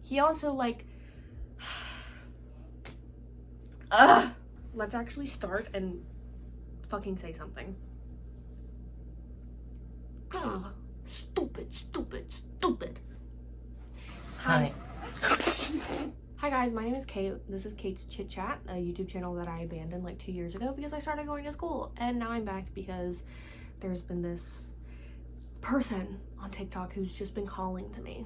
He also, like, let's actually start and fucking say something. Ugh, stupid. Hi. Hi guys, my name is Kate. This is Kate's Chit Chat, a YouTube channel that I abandoned like 2 years ago because I started going to school, and now I'm back because there's been this person on TikTok who's just been calling to me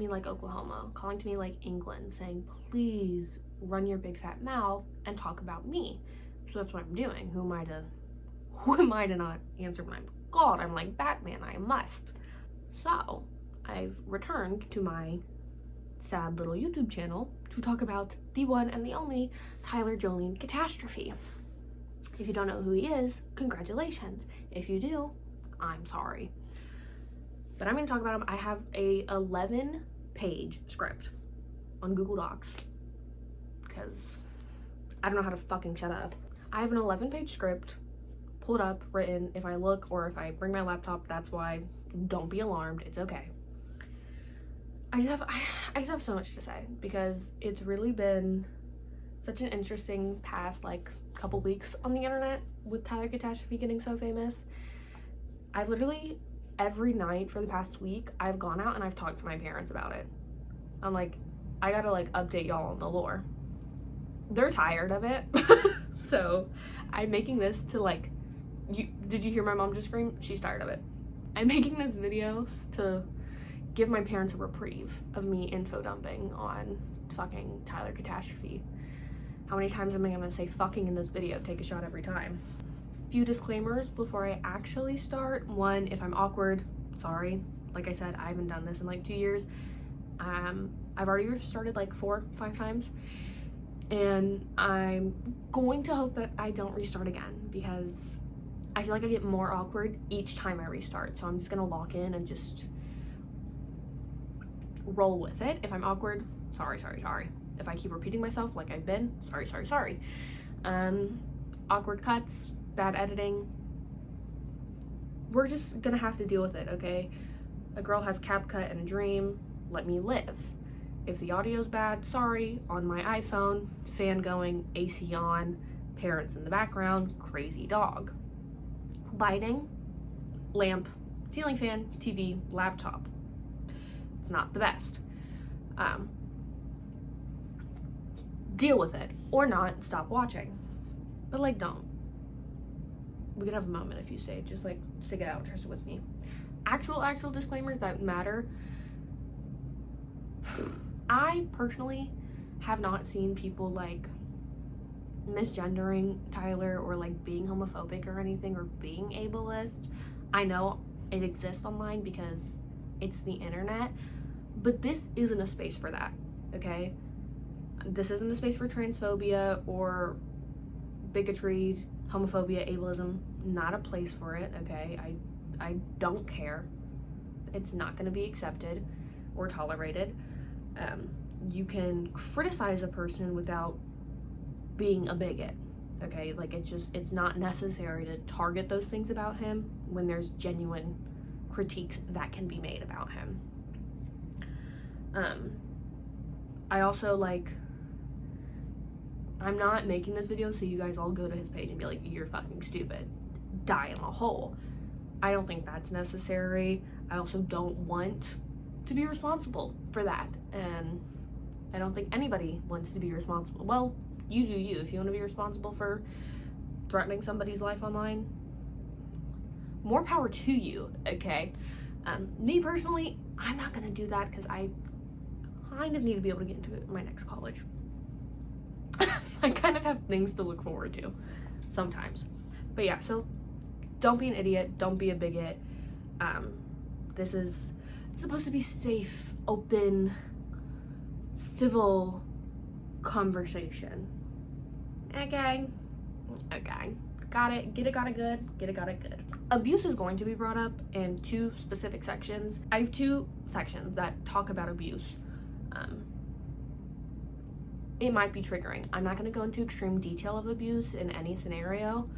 like Oklahoma, calling to me like England, saying please run your big fat mouth and talk about me. So that's what I'm doing. Who am I to not answer when I'm called? I'm like Batman, I must. So I've returned to my sad little YouTube channel to talk about the one and the only Tyler Jolene Catastrophe. If you don't know who he is, congratulations. If you do, I'm sorry. But I'm going to talk about him. I have a 11-page script on Google Docs because I don't know how to fucking shut up. I have an 11-page script pulled up, written. If I look or if I bring my laptop, that's why. Don't be alarmed. It's okay. I just have so much to say because it's really been such an interesting past like couple weeks on the internet with Tyler Catastrophe getting so famous. I've literally every night for the past week I've gone out and I've talked to my parents about it. I'm like, I gotta like update y'all on the lore. They're tired of it. So I'm making this to like, did you hear my mom just scream? She's tired of it. I'm making this video to give my parents a reprieve of me info dumping on fucking Tyler Catastrophe. How many times am I gonna say fucking in this video? Take a shot every time. Few disclaimers before I actually start. One, if I'm awkward, sorry. Like I said, I haven't done this in like 2 years. I've already restarted like 4-5 times, and I'm going to hope that I don't restart again because I feel like I get more awkward each time I restart. So I'm just gonna lock in and just roll with it. If I'm awkward, sorry. If I keep repeating myself like I've been, sorry. Awkward cuts, bad editing, we're just gonna have to deal with it, okay? A girl has CapCut and a dream, let me live. If the audio's bad, sorry. On my iPhone, fan going, AC on, parents in the background, crazy dog. Lighting, lamp, ceiling fan, TV, laptop. It's not the best. Deal with it or not, stop watching. But like, don't. We could have a moment if you say, just like stick it out, trust it with me. Actual disclaimers that matter. I personally have not seen people like misgendering Tyler or like being homophobic or anything or being ableist. I know it exists online because it's the internet, but this isn't a space for that, okay? This isn't a space for transphobia or bigotry, homophobia, ableism. Not a place for it, okay? I don't care. It's not going to be accepted or tolerated. You can criticize a person without being a bigot, okay? Like, it's not necessary to target those things about him when there's genuine critiques that can be made about him. I also, like, I'm not making this video so you guys all go to his page and be like, you're fucking stupid, die in a hole. I don't think that's necessary. I also don't want to be responsible for that, and I don't think anybody wants to be responsible. Well, you do you. If you want to be responsible for threatening somebody's life online, more power to you, okay? Me personally, I'm not gonna do that because I kind of need to be able to get into my next college. I kind of have things to look forward to sometimes. But yeah, so don't be an idiot, don't be a bigot. This is supposed to be safe, open, civil conversation. Okay. Got it good. Abuse is going to be brought up in 2 specific sections. I have 2 sections that talk about abuse. It might be triggering. I'm not going to go into extreme detail of abuse in any scenario,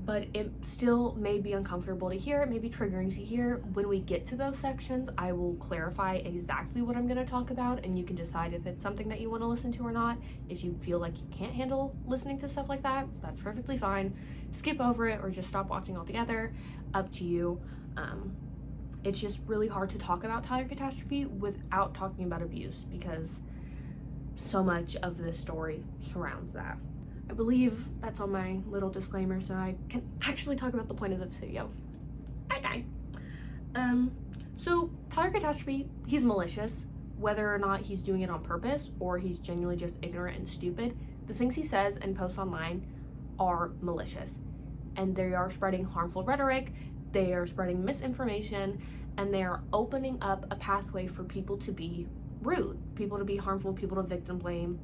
but it still may be uncomfortable to hear, it may be triggering to hear. When we get to those sections, I will clarify exactly what I'm going to talk about, and you can decide if it's something that you want to listen to or not. If you feel like you can't handle listening to stuff like that, that's perfectly fine. Skip over it or just stop watching altogether. Up to you. It's just really hard to talk about Tyler Catastrophe without talking about abuse, because so much of this story surrounds that. I believe that's all my little disclaimer, so I can actually talk about the point of this video. Okay. So Tyler Catastrophe, he's malicious. Whether or not he's doing it on purpose or he's genuinely just ignorant and stupid, the things he says and posts online are malicious. And they are spreading harmful rhetoric, they are spreading misinformation, and they are opening up a pathway for people to be rude, people to be harmful, people to victim blame.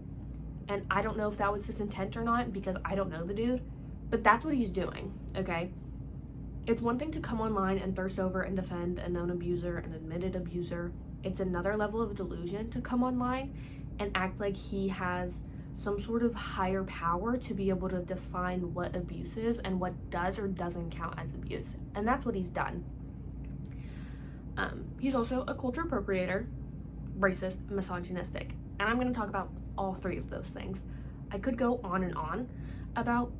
And I don't know if that was his intent or not, because I don't know the dude, but that's what he's doing, okay? It's one thing to come online and thirst over and defend a known abuser, an admitted abuser. It's another level of delusion to come online and act like he has some sort of higher power to be able to define what abuse is and what does or doesn't count as abuse. And that's what he's done. He's also a culture appropriator, racist, misogynistic. And I'm going to talk about all three of those things. I could go on and on about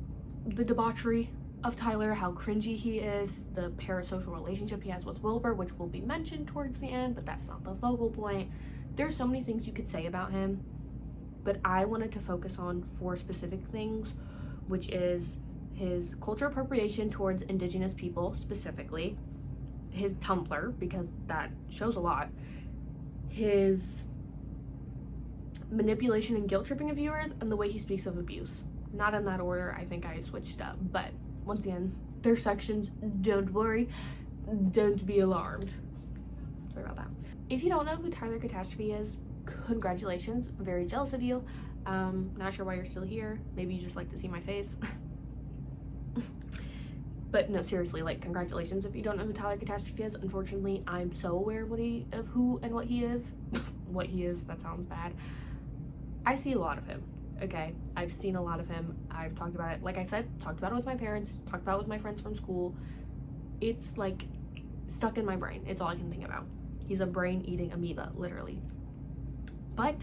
the debauchery of Tyler, how cringy he is, the parasocial relationship he has with Wilbur, which will be mentioned towards the end, but that's not the focal point. There's so many things you could say about him, but I wanted to focus on 4 specific things, which is his culture appropriation towards indigenous people, specifically his Tumblr, because that shows a lot, his manipulation and guilt tripping of viewers, and the way he speaks of abuse. Not in that order, I think I switched up, but once again, their sections, don't worry, don't be alarmed. Sorry about that. If you don't know who Tyler Catastrophe is, congratulations, I'm very jealous of you. Not sure why you're still here, maybe you just like to see my face. But no, seriously, like, congratulations if you don't know who Tyler Catastrophe is. Unfortunately, I'm so aware of who and what he is. What he is, that sounds bad. I see a lot of him, okay? I've seen a lot of him. I've talked about it, like I said, talked about it with my parents, talked about it with my friends from school. It's like stuck in my brain. It's all I can think about. He's a brain-eating amoeba, literally. But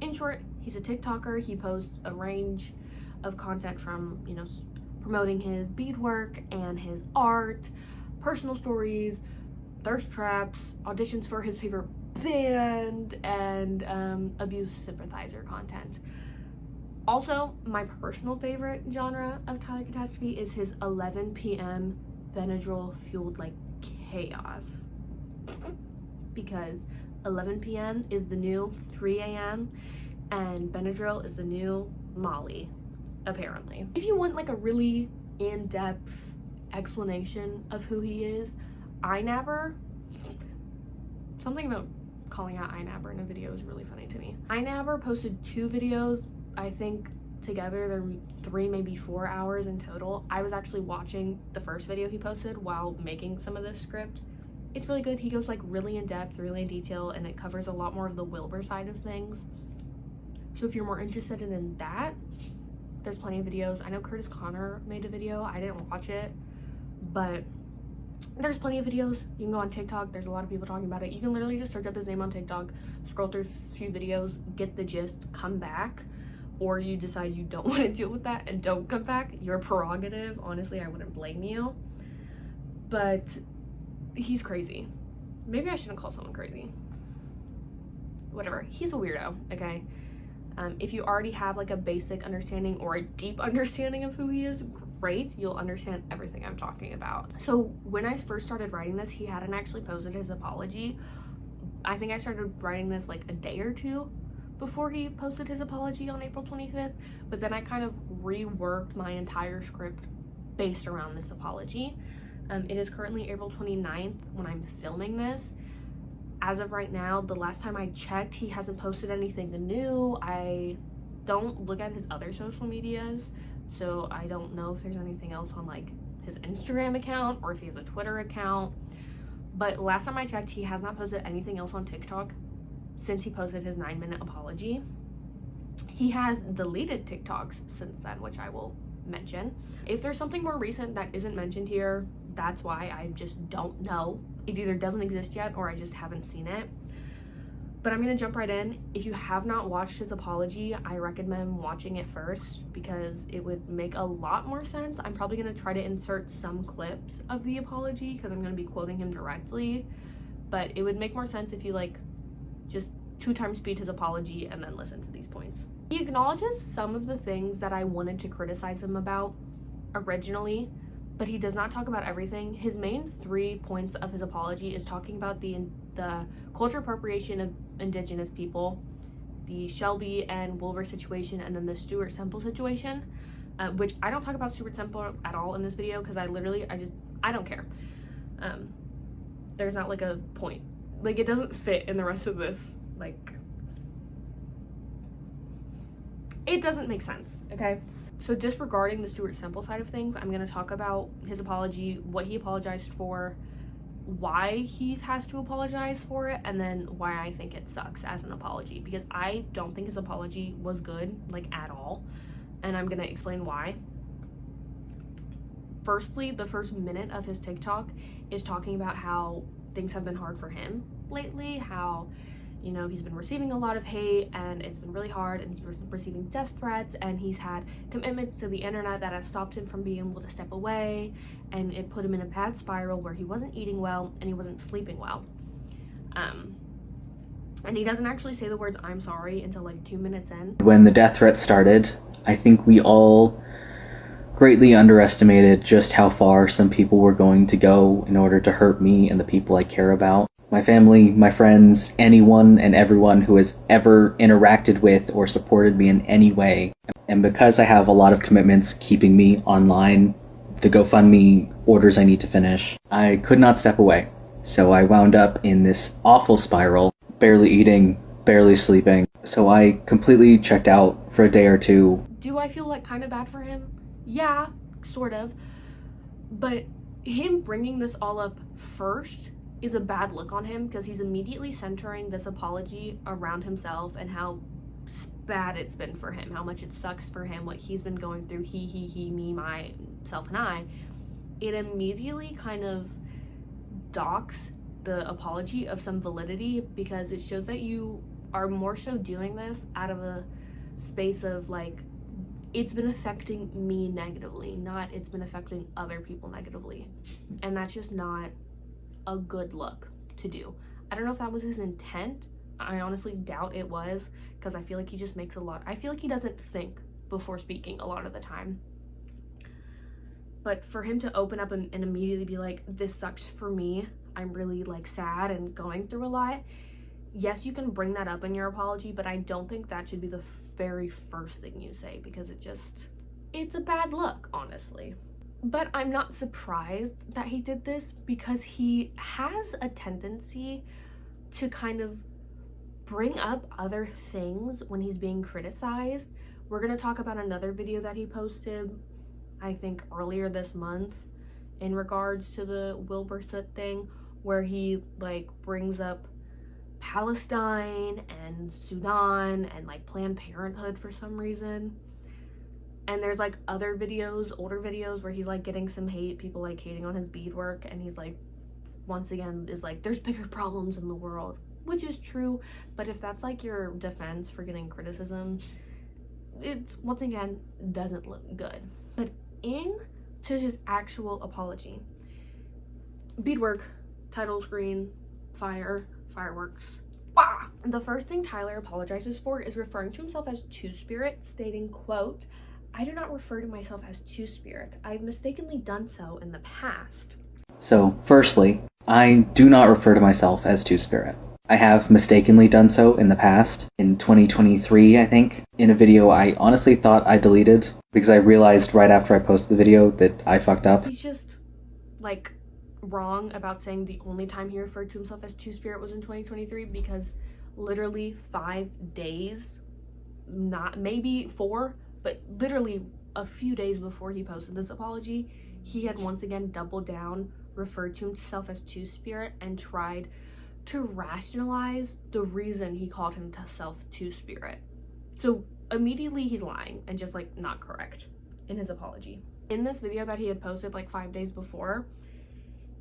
in short, he's a TikToker. He posts a range of content from, you know, promoting his beadwork and his art, personal stories, thirst traps, auditions for his favorite band, and abuse sympathizer content. Also, my personal favorite genre of Tyler Catastrophe is his 11 p.m. Benadryl fueled like chaos, because 11 p.m. is the new 3 a.m. and Benadryl is the new Molly, apparently. If you want like a really in-depth explanation of who he is, iNabber, something about calling out iNabber in a video is really funny to me. iNabber posted 2 videos, I think together they're 3, maybe 4 hours in total. I was actually watching the first video he posted while making some of this script. It's really good. He goes like really in depth, really in detail, and it covers a lot more of the Wilbur side of things. So if you're more interested in that, there's plenty of videos. I know Curtis Connor made a video. I didn't watch it, but there's plenty of videos. You can go on TikTok. There's a lot of people talking about it. You can literally just search up his name on TikTok, scroll through a few videos, get the gist, come back. Or you decide you don't want to deal with that and don't come back. Your prerogative. Honestly, I wouldn't blame you. But he's crazy. Maybe I shouldn't call someone crazy. Whatever. He's a weirdo, okay? If you already have like a basic understanding or a deep understanding of who he is, great. You'll understand everything I'm talking about. So when I first started writing this, he hadn't actually posted his apology. I think I started writing this like a day or 2 before he posted his apology on April 25th, but then I kind of reworked my entire script based around this apology. It is currently April 29th when I'm filming this. As of right now, the last time I checked, he hasn't posted anything new. I don't look at his other social medias, so I don't know if there's anything else on like his Instagram account or if he has a Twitter account. But last time I checked, he has not posted anything else on TikTok since he posted his 9-minute apology. He has deleted TikToks since then, which I will mention. If there's something more recent that isn't mentioned here, that's why. I just don't know. It either doesn't exist yet or I just haven't seen it. But I'm gonna jump right in. If you have not watched his apology, I recommend watching it first because it would make a lot more sense. I'm probably gonna try to insert some clips of the apology because I'm gonna be quoting him directly, but it would make more sense if you like just 2x speed his apology and then listen to these points. He acknowledges some of the things that I wanted to criticize him about originally, but he does not talk about everything. His main 3 points of his apology is talking about the culture appropriation of indigenous people, the Shelby and Wilbur situation, and then the Stuart Semple situation, which I don't talk about Stuart Semple at all in this video because I don't care. There's not like a point. Like, it doesn't fit in the rest of this. Like, it doesn't make sense, okay? So disregarding the Stuart Semple side of things, I'm going to talk about his apology, what he apologized for, why he has to apologize for it, and then why I think it sucks as an apology, because I don't think his apology was good, like, at all, and I'm going to explain why. Firstly, the first minute of his TikTok is talking about how things have been hard for him lately, how, you know, he's been receiving a lot of hate and it's been really hard, and he's receiving death threats, and he's had commitments to the internet that has stopped him from being able to step away, and it put him in a bad spiral where he wasn't eating well and he wasn't sleeping well. And he doesn't actually say the words "I'm sorry" until like 2 minutes in. When the death threat started, I think we all greatly underestimated just how far some people were going to go in order to hurt me and the people I care about. My family, my friends, anyone and everyone who has ever interacted with or supported me in any way. And because I have a lot of commitments keeping me online, the GoFundMe orders I need to finish, I could not step away. So I wound up in this awful spiral, barely eating, barely sleeping. So I completely checked out for a day or two. Do I feel like kind of bad for him? Yeah, sort of. But him bringing this all up first is a bad look on him because he's immediately centering this apology around himself and how bad it's been for him, how much it sucks for him, what he's been going through, he, me, myself, and I. It immediately kind of docks the apology of some validity because it shows that you are more so doing this out of a space of like, it's been affecting me negatively, not it's been affecting other people negatively. And that's just not a good look to do. I don't know if that was his intent. I honestly doubt it was because I feel like he just makes I feel like he doesn't think before speaking a lot of the time. But for him to open up and immediately be like, this sucks for me, I'm really like sad and going through a lot. Yes, you can bring that up in your apology, but I don't think that should be the very first thing you say because it's a bad look, honestly. But I'm not surprised that he did this because he has a tendency to kind of bring up other things when he's being criticized. We're going to talk about another video that he posted, I think earlier this month, in regards to the Wilbur Soot thing, where he like brings up Palestine and Sudan and like Planned Parenthood for some reason. And there's like other videos, older videos, where he's like getting some hate, people like hating on his beadwork, and he's like, once again, is like, there's bigger problems in the world, which is true. But if that's like your defense for getting criticism, it's, once again, doesn't look good. But into his actual apology, beadwork, title screen, fireworks. Bah! The first thing Tyler apologizes for is referring to himself as Two-Spirit, stating, quote, "I do not refer to myself as Two-Spirit. I've mistakenly done so in the past." So, firstly, I do not refer to myself as Two-Spirit. I have mistakenly done so in the past, in 2023, I think, in a video I honestly thought I deleted, because I realized right after I posted the video that I fucked up. He's just, like, wrong about saying the only time he referred to himself as Two-Spirit was in 2023, because literally 5 days, not maybe 4, but literally a few days before he posted this apology, he had once again doubled down, referred to himself as Two-Spirit, and tried to rationalize the reason he called himself Two-Spirit. So immediately he's lying and just like not correct. in his apology. In this video that he had posted like 5 days before,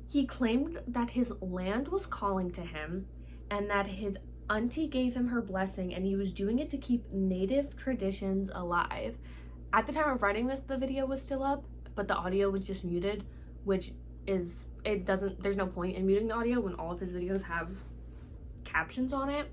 he claimed that his land was calling to him and that his auntie gave him her blessing and he was doing it to keep native traditions alive. At the time of writing this, the video was still up, but the audio was just muted, which is, there's no point in muting the audio when all of his videos have captions on it.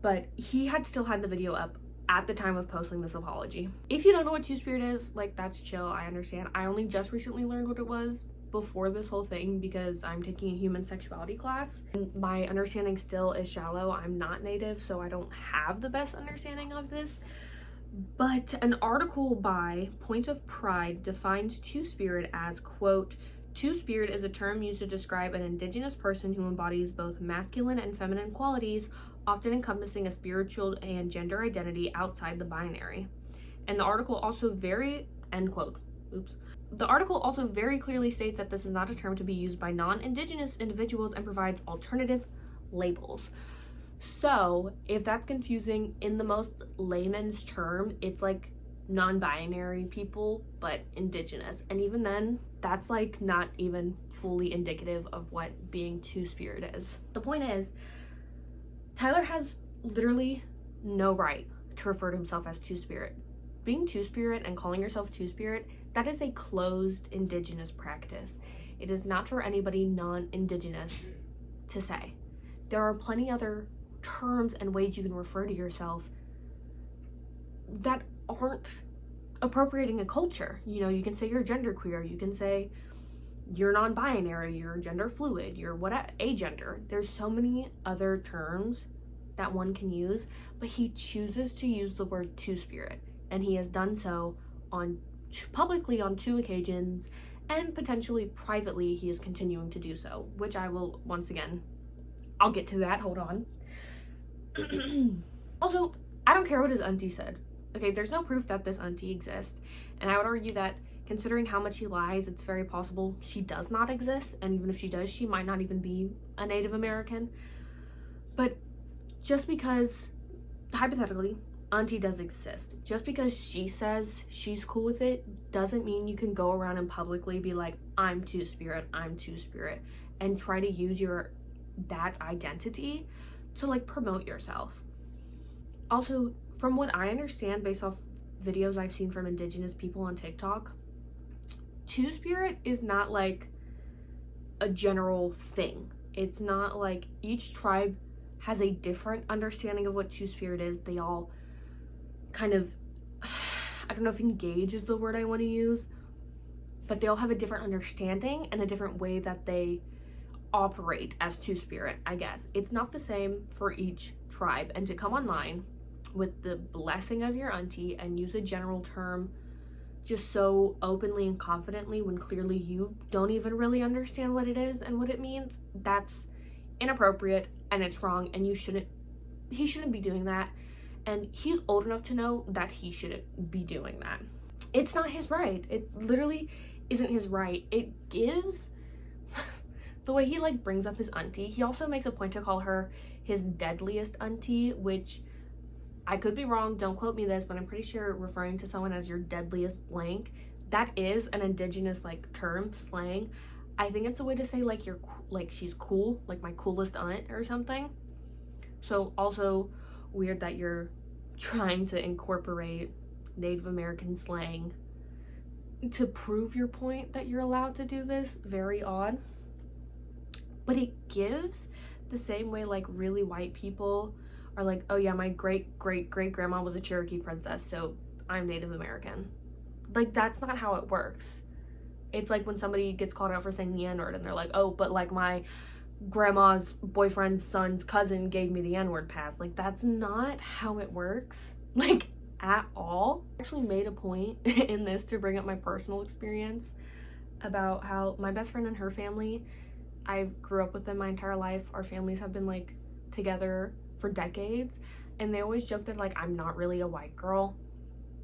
But he had still had the video up at the time of posting this apology. If you don't know what Two-Spirit is, like, that's chill, I understand. I only just recently learned what it was before this whole thing because I'm taking a human sexuality class. My understanding still is shallow. I'm not native, so I don't have the best understanding of this. But an article by Point of Pride defines Two-Spirit as, quote, Two-Spirit is a term used to describe an indigenous person who embodies both masculine and feminine qualities, often encompassing a spiritual and gender identity outside the binary. And the article also end quote. Oops. The article also very clearly states that this is not a term to be used by non-indigenous individuals and provides alternative labels. So if that's confusing, in the most layman's term, it's like non-binary people, but indigenous. And even then, that's like not even fully indicative of what being Two-Spirit is. The point is, Tyler has literally no right to refer to himself as Two-Spirit. Being Two-Spirit and calling yourself Two-Spirit, that is a closed indigenous practice. It is not for anybody non-indigenous to say. There are plenty other terms and ways you can refer to yourself that aren't appropriating a culture. You know, you can say you're genderqueer, you can say you're non-binary, you're gender fluid, you're agender. There's so many other terms that one can use, but he chooses to use the word Two-Spirit, and he has done so publicly on 2 occasions, and potentially privately he is continuing to do so, which I will, once again, I'll get to that, hold on. Also, I don't care what his auntie said. Okay, there's no proof that this auntie exists, and I would argue that considering how much he lies, it's very possible she does not exist, and even if she does, she might not even be a Native American. But just because, hypothetically, auntie does exist, just because she says she's cool with it doesn't mean you can go around and publicly be like, I'm Two-Spirit, I'm Two-Spirit, and try to use that identity to like promote yourself. Also, from what I understand based off videos I've seen from indigenous people on TikTok, Two-Spirit is not like a general thing. It's not like each tribe has a different understanding of what Two-Spirit is. They all kind of, I don't know if engage is the word I want to use, but they all have a different understanding and a different way that they operate as Two-Spirit, I guess. It's not the same for each tribe, and to come online with the blessing of your auntie and use a general term just so openly and confidently when clearly you don't even really understand what it is and what it means, that's inappropriate and it's wrong, and he shouldn't be doing that, and he's old enough to know that he shouldn't be doing that. It's not his right. It literally isn't his right. It gives the way he like brings up his auntie. He also makes a point to call her his deadliest auntie, which I could be wrong, don't quote me this, but I'm pretty sure referring to someone as your deadliest blank, that is an indigenous like term, slang. I think it's a way to say like she's cool, like my coolest aunt or something. So also weird that you're trying to incorporate Native American slang to prove your point that you're allowed to do this. Very odd. But it gives the same way like really white people are like, oh yeah, my great grandma was a Cherokee princess, so I'm Native American. Like, that's not how it works. It's like when somebody gets called out for saying the N-word and they're like, oh, but like my grandma's boyfriend's son's cousin gave me the N-word pass. Like, that's not how it works, like, at all. I actually made a point in this to bring up my personal experience about how my best friend and her family, I grew up with them my entire life. Our families have been like together for decades, and they always joke that like I'm not really a white girl,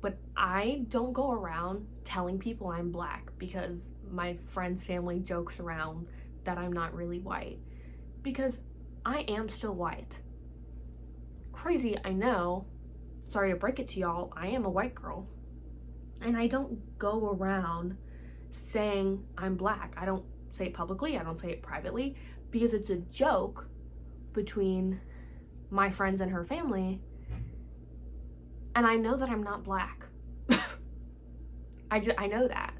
but I don't go around telling people I'm black because my friend's family jokes around that I'm not really white, because I am still white. Crazy, I know. Sorry to break it to y'all, I am a white girl. And I don't go around saying I'm black. I don't say it publicly, I don't say it privately, because it's a joke between my friends and her family, and I know that I'm not black. I know that.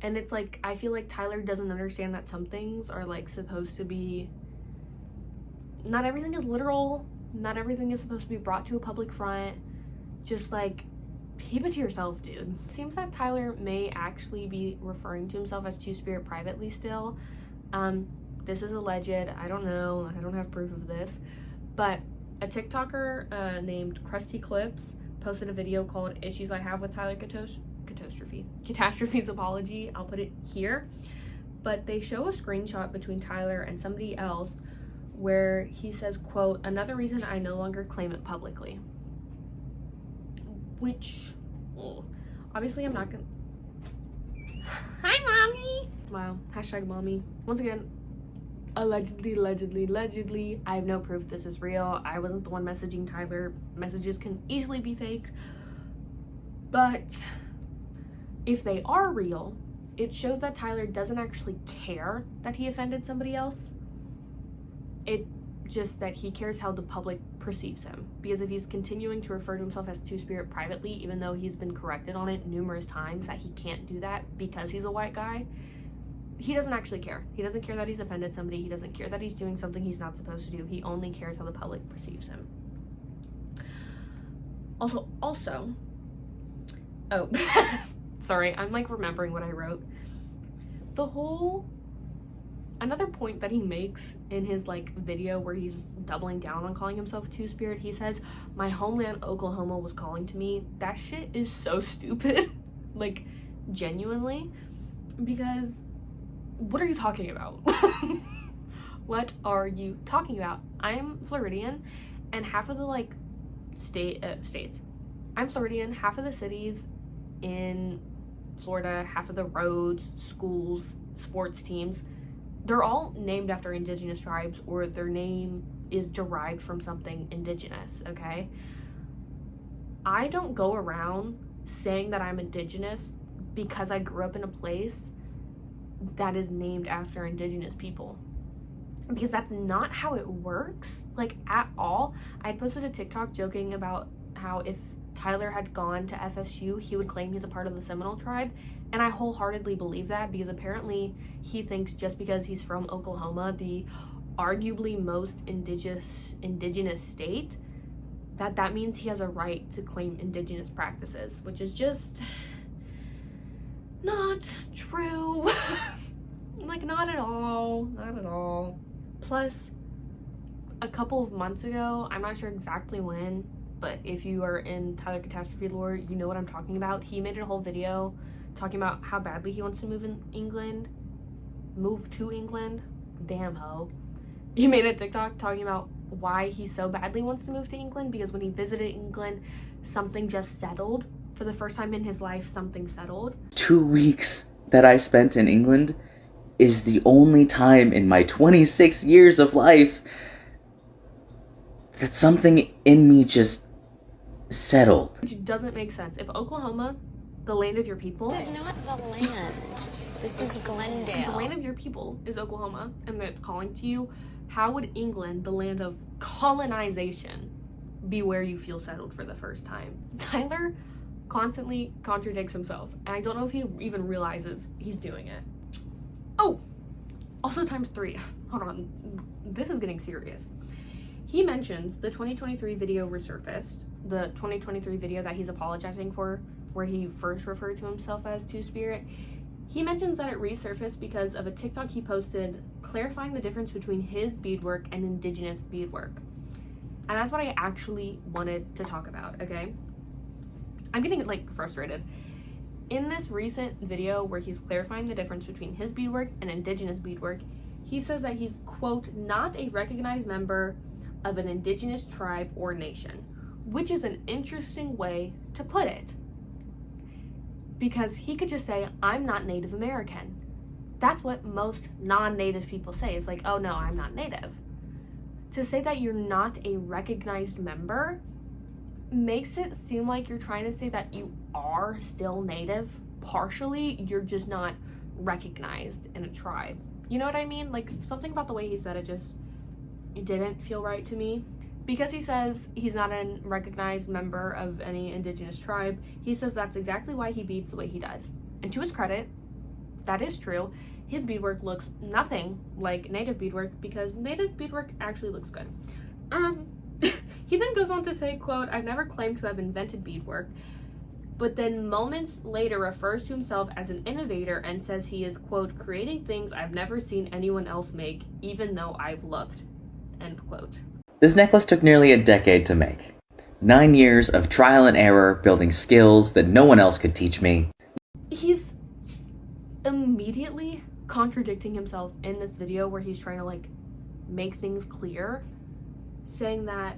And it's like, I feel like Tyler doesn't understand that some things are like supposed to be, not everything is literal, not everything is supposed to be brought to a public front. Just like, keep it to yourself, dude. Seems that Tyler may actually be referring to himself as Two-Spirit privately still. This is alleged, I don't know, I don't have proof of this, but a TikToker named Krusty Clips posted a video called Issues I Have with Tyler Catastrophe's apology. I'll put it here. But they show a screenshot between Tyler and somebody else where he says, quote, "Another reason I no longer claim it publicly." Which, obviously I'm not gonna... Hi, mommy! Wow, hashtag mommy. Once again, allegedly, I have no proof this is real. I wasn't the one messaging Tyler. Messages can easily be faked. But if they are real, it shows that Tyler doesn't actually care that he offended somebody else. It just that he cares how the public perceives him. Because if he's continuing to refer to himself as Two-Spirit privately, even though he's been corrected on it numerous times that he can't do that because he's a white guy, he doesn't actually care. He doesn't care that he's offended somebody. He doesn't care that he's doing something he's not supposed to do. He only cares how the public perceives him. Also, oh, sorry, I'm like remembering what I wrote. Another point that he makes in his like video where he's doubling down on calling himself Two-Spirit, he says, "My homeland Oklahoma was calling to me." That shit is so stupid. Like, genuinely, because what are you talking about? What are you talking about? I'm Floridian, and half of the like states. I'm Floridian, half of the cities in Florida, half of the roads, schools, sports teams, they're all named after indigenous tribes, or their name is derived from something indigenous, okay? I don't go around saying that I'm indigenous because I grew up in a place that is named after indigenous people, because that's not how it works, like, at all. I posted a TikTok joking about how if Tyler had gone to FSU, he would claim he's a part of the Seminole tribe, and I wholeheartedly believe that, because apparently he thinks just because he's from Oklahoma, the arguably most indigenous state, that means he has a right to claim indigenous practices, which is just not true. Like, not at all. Plus, a couple of months ago, I'm not sure exactly when, but if you are in Tyler Catastrophe lore, you know what I'm talking about. He made a whole video talking about how badly he wants to move to England. Damn ho. He made a TikTok talking about why he so badly wants to move to England, because when he visited England, something just settled. For the first time in his life, something settled. 2 weeks that I spent in England is the only time in my 26 years of life that something in me just settled. Which doesn't make sense. If Oklahoma, the land of your people... This is not the land. This is Glendale. If the land of your people is Oklahoma, and that it's calling to you, how would England, the land of colonization, be where you feel settled for the first time? Tyler constantly contradicts himself, and I don't know if he even realizes he's doing it. Oh, also ×3. Hold on, this is getting serious. He mentions the 2023 video resurfaced, the 2023 video that he's apologizing for, where he first referred to himself as Two-Spirit. He mentions that it resurfaced because of a TikTok he posted clarifying the difference between his beadwork and indigenous beadwork. And that's what I actually wanted to talk about, okay? I'm getting, like, frustrated. In this recent video where he's clarifying the difference between his beadwork and indigenous beadwork, he says that he's, quote, not a recognized member of an indigenous tribe or nation, which is an interesting way to put it. Because he could just say, I'm not Native American. That's what most non-Native people say. It's like, oh no, I'm not Native. To say that you're not a recognized member makes it seem like you're trying to say that you are still native partially, you're just not recognized in a tribe. You know what I mean? Like, something about the way he said it just didn't feel right to me. Because he says he's not a recognized member of any indigenous tribe, he says that's exactly why he beads the way he does. And to his credit, that is true. His beadwork looks nothing like native beadwork because native beadwork actually looks good. He then goes on to say, quote, "I've never claimed to have invented beadwork," but then moments later refers to himself as an innovator and says he is, quote, "creating things I've never seen anyone else make, even though I've looked," end quote. This necklace took nearly a decade to make. 9 years of trial and error, building skills that no one else could teach me. He's immediately contradicting himself in this video where he's trying to like make things clear, saying that,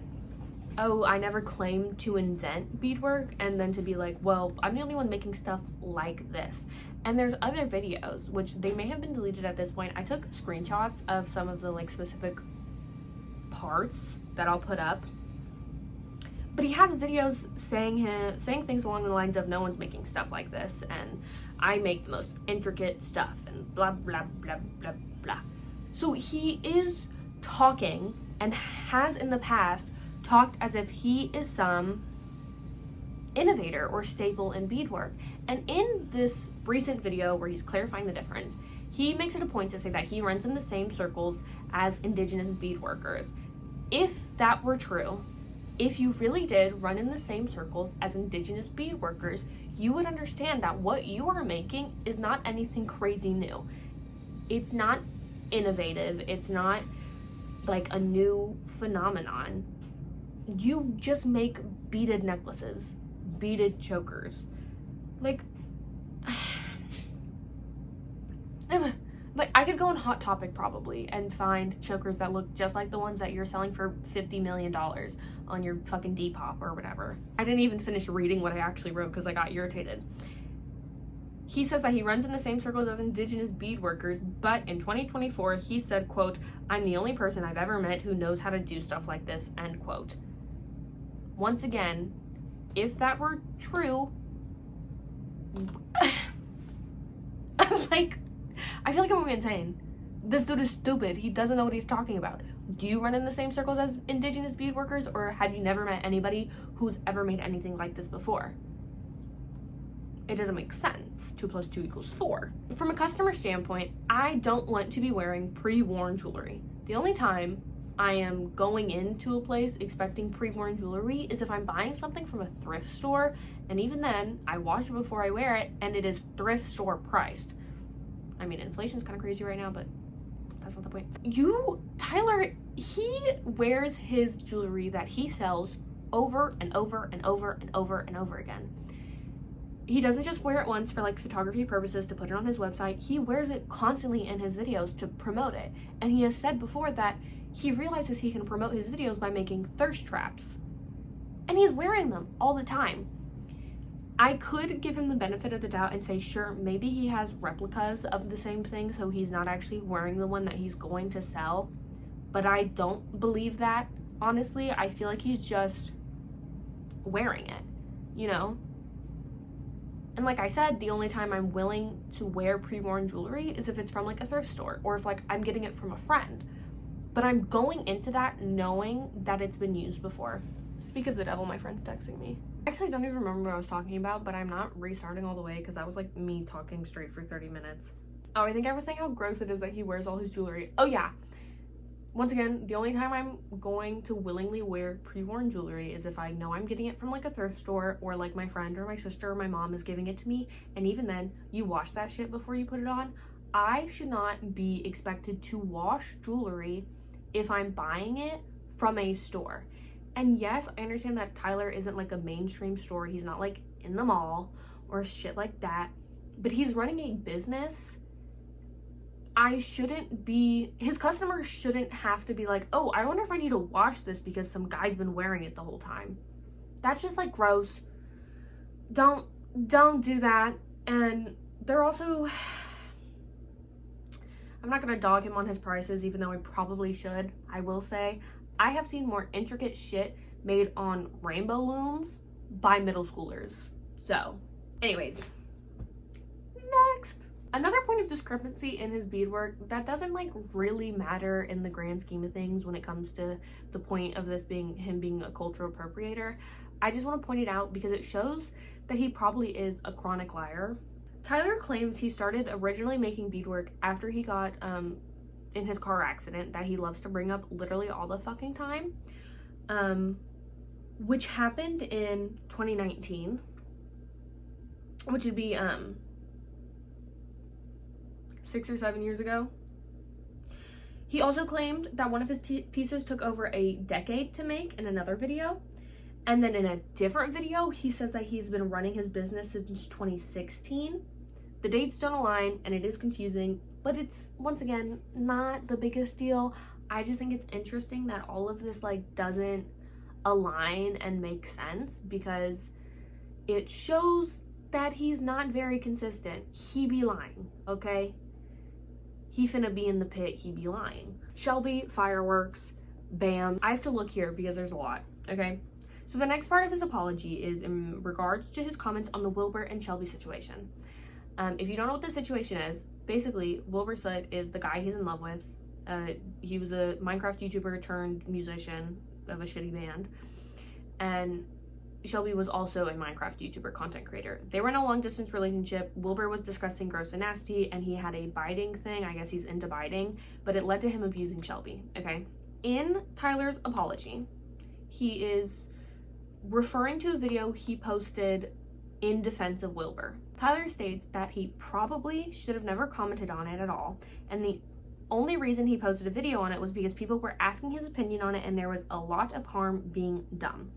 oh, I never claimed to invent beadwork, and then to be like, well, I'm the only one making stuff like this. And there's other videos, which they may have been deleted at this point. I took screenshots of some of the like specific parts that I'll put up. But he has videos saying things along the lines of no one's making stuff like this, and I make the most intricate stuff, and blah, blah, blah, blah, blah. So he is talking, and has in the past talked as if he is some innovator or staple in beadwork. And in this recent video where he's clarifying the difference, he makes it a point to say that he runs in the same circles as indigenous beadworkers. If that were true, if you really did run in the same circles as indigenous beadworkers, you would understand that what you are making is not anything crazy new. It's not innovative. It's not like a new phenomenon. You just make beaded necklaces, beaded chokers. Like I could go on Hot Topic probably and find chokers that look just like the ones that you're selling for $50 million on your fucking Depop or whatever. I didn't even finish reading what I actually wrote because I got irritated. He says that he runs in the same circles as indigenous beadworkers, but in 2024, he said, quote, "I'm the only person I've ever met who knows how to do stuff like this," end quote. Once again, if that were true, I'm like, I feel like I'm going insane. This dude is stupid. He doesn't know what he's talking about. Do you run in the same circles as indigenous beadworkers, or have you never met anybody who's ever made anything like this before? It doesn't make sense. 2 + 2 = 4. From a customer standpoint, I don't want to be wearing pre-worn jewelry. The only time I am going into a place expecting pre-worn jewelry is if I'm buying something from a thrift store, and even then, I wash it before I wear it, and it is thrift store priced. I mean, inflation's kind of crazy right now, but that's not the point. Tyler, he wears his jewelry that he sells over and over and over and over and over again. He doesn't just wear it once for like photography purposes to put it on his website. He wears it constantly in his videos to promote it. And he has said before that he realizes he can promote his videos by making thirst traps. And he's wearing them all the time. I could give him the benefit of the doubt and say, sure, maybe he has replicas of the same thing, so he's not actually wearing the one that he's going to sell. But I don't believe that, honestly. I feel like he's just wearing it, you know? And like I said, the only time I'm willing to wear pre-worn jewelry is if it's from like a thrift store, or if like I'm getting it from a friend. But I'm going into that knowing that it's been used before. Speak of the devil, my friend's texting me. I actually don't even remember what I was talking about, but I'm not restarting all the way because that was like me talking straight for 30 minutes. Oh, I think I was saying how gross it is that he wears all his jewelry. Oh yeah. Once again, the only time I'm going to willingly wear pre-worn jewelry is if I know I'm getting it from like a thrift store, or like my friend or my sister or my mom is giving it to me. And even then, you wash that shit before you put it on. I should not be expected to wash jewelry if I'm buying it from a store. And yes, I understand that Tyler isn't like a mainstream store. He's not like in the mall or shit like that, but he's running a business. His customers shouldn't have to be like, oh, I wonder if I need to wash this because some guy's been wearing it the whole time. That's just like gross. Don't do that. And they're also, I'm not gonna dog him on his prices, even though I probably should. I will say, I have seen more intricate shit made on rainbow looms by middle schoolers. So, anyways, next. Another point of discrepancy in his beadwork that doesn't like really matter in the grand scheme of things when it comes to the point of this being him being a cultural appropriator. I just want to point it out because it shows that he probably is a chronic liar. Tyler claims he started originally making beadwork after he got in his car accident that he loves to bring up literally all the fucking time, which happened in 2019, which would be 6 or 7 years ago. He also claimed that one of his pieces took over a decade to make in another video. And then in a different video, he says that he's been running his business since 2016. The dates don't align and it is confusing, but it's, once again, not the biggest deal. I just think it's interesting that all of this like doesn't align and make sense because it shows that he's not very consistent. He be lying, okay? He finna be in the pit, he be lying. Shelby, fireworks, bam. I have to look here because there's a lot, okay? So the next part of his apology is in regards to his comments on the Wilbur and Shelby situation. If you don't know what the situation is, basically, Wilbur Soot is the guy he's in love with. He was a Minecraft YouTuber turned musician of a shitty band. And Shelby was also a Minecraft YouTuber content creator. They were in a long distance relationship. Wilbur was disgusting, gross, and nasty, and he had a biting thing. I guess he's into biting, but it led to him abusing Shelby, okay? In Tyler's apology, he is referring to a video he posted in defense of Wilbur. Tyler states that he probably should have never commented on it at all, and the only reason he posted a video on it was because people were asking his opinion on it and there was a lot of harm being done.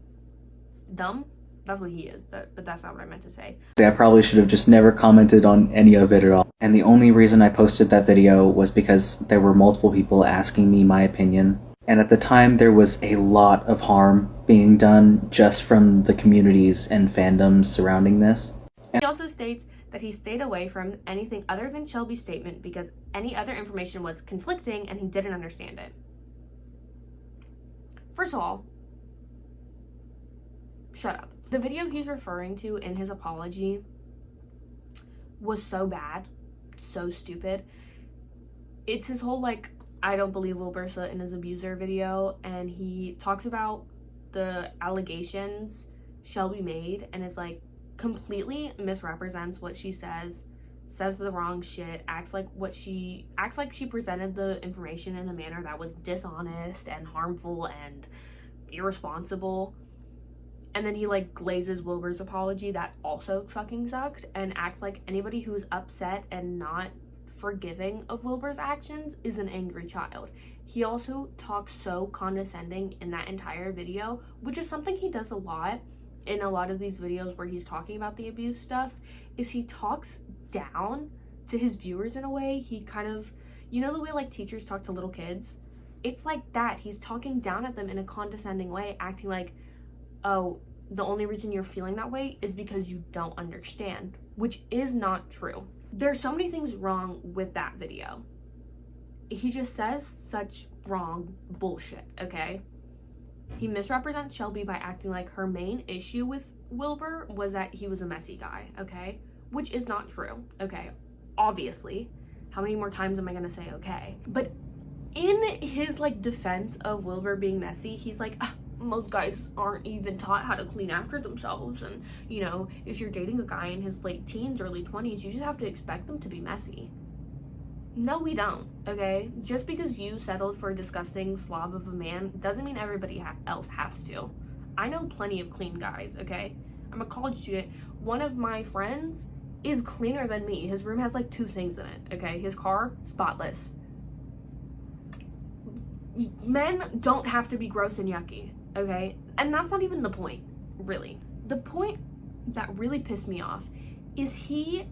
Dumb? That's what he is, but that's not what I meant to say. I probably should have just never commented on any of it at all. And the only reason I posted that video was because there were multiple people asking me my opinion. And at the time, there was a lot of harm being done just from the communities and fandoms surrounding this. He also states that he stayed away from anything other than Shelby's statement because any other information was conflicting and he didn't understand it. First of all, shut up. The video he's referring to in his apology was so bad, so stupid. It's his whole like, I don't believe Wilbur Soot in his abuser video, and he talks about the allegations Shelby made and is like completely misrepresents what she says the wrong shit, acts like she presented the information in a manner that was dishonest and harmful and irresponsible. And then he like glazes Wilbur's apology that also fucking sucked and acts like anybody who is upset and not forgiving of Wilbur's actions is an angry child. He also talks so condescending in that entire video, which is something he does a lot in a lot of these videos where he's talking about the abuse stuff, is he talks down to his viewers in a way. He kind of, you know the way like teachers talk to little kids? It's like that. He's talking down at them in a condescending way, acting like, oh, the only reason you're feeling that way is because you don't understand, which is not true. There's so many things wrong with that video. He just says such wrong bullshit, okay? He misrepresents Shelby by acting like her main issue with Wilbur was that he was a messy guy, okay? Which is not true, okay? Obviously. How many more times am I gonna say okay? But in his like defense of Wilbur being messy, he's like, most guys aren't even taught how to clean after themselves, and you know, if you're dating a guy in his late teens, early 20s, you just have to expect them to be messy. No, we don't, okay? Just because you settled for a disgusting slob of a man doesn't mean everybody else has to. I know plenty of clean guys, okay? I'm a college student. One of my friends is cleaner than me. His room has like 2 things in it, okay? His car, spotless. Men don't have to be gross and yucky, okay? And that's not even the point, really. The point that really pissed me off is he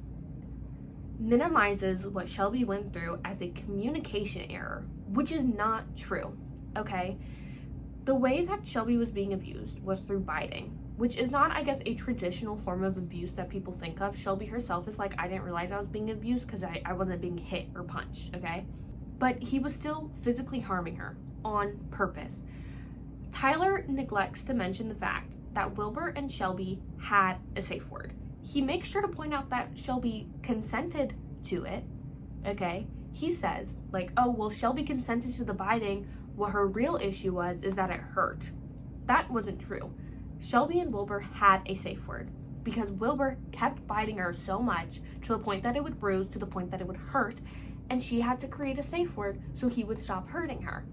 minimizes what Shelby went through as a communication error, which is not true, okay? The way that Shelby was being abused was through biting, which is not, I guess, a traditional form of abuse that people think of. Shelby herself is like, I didn't realize I was being abused because I wasn't being hit or punched, okay? But he was still physically harming her on purpose. Tyler neglects to mention the fact that Wilbur and Shelby had a safe word. He makes sure to point out that Shelby consented to it, okay? He says, like, oh, well, Shelby consented to the biting. What her real issue is that it hurt. That wasn't true. Shelby and Wilbur had a safe word because Wilbur kept biting her so much to the point that it would bruise, to the point that it would hurt, and she had to create a safe word so he would stop hurting her.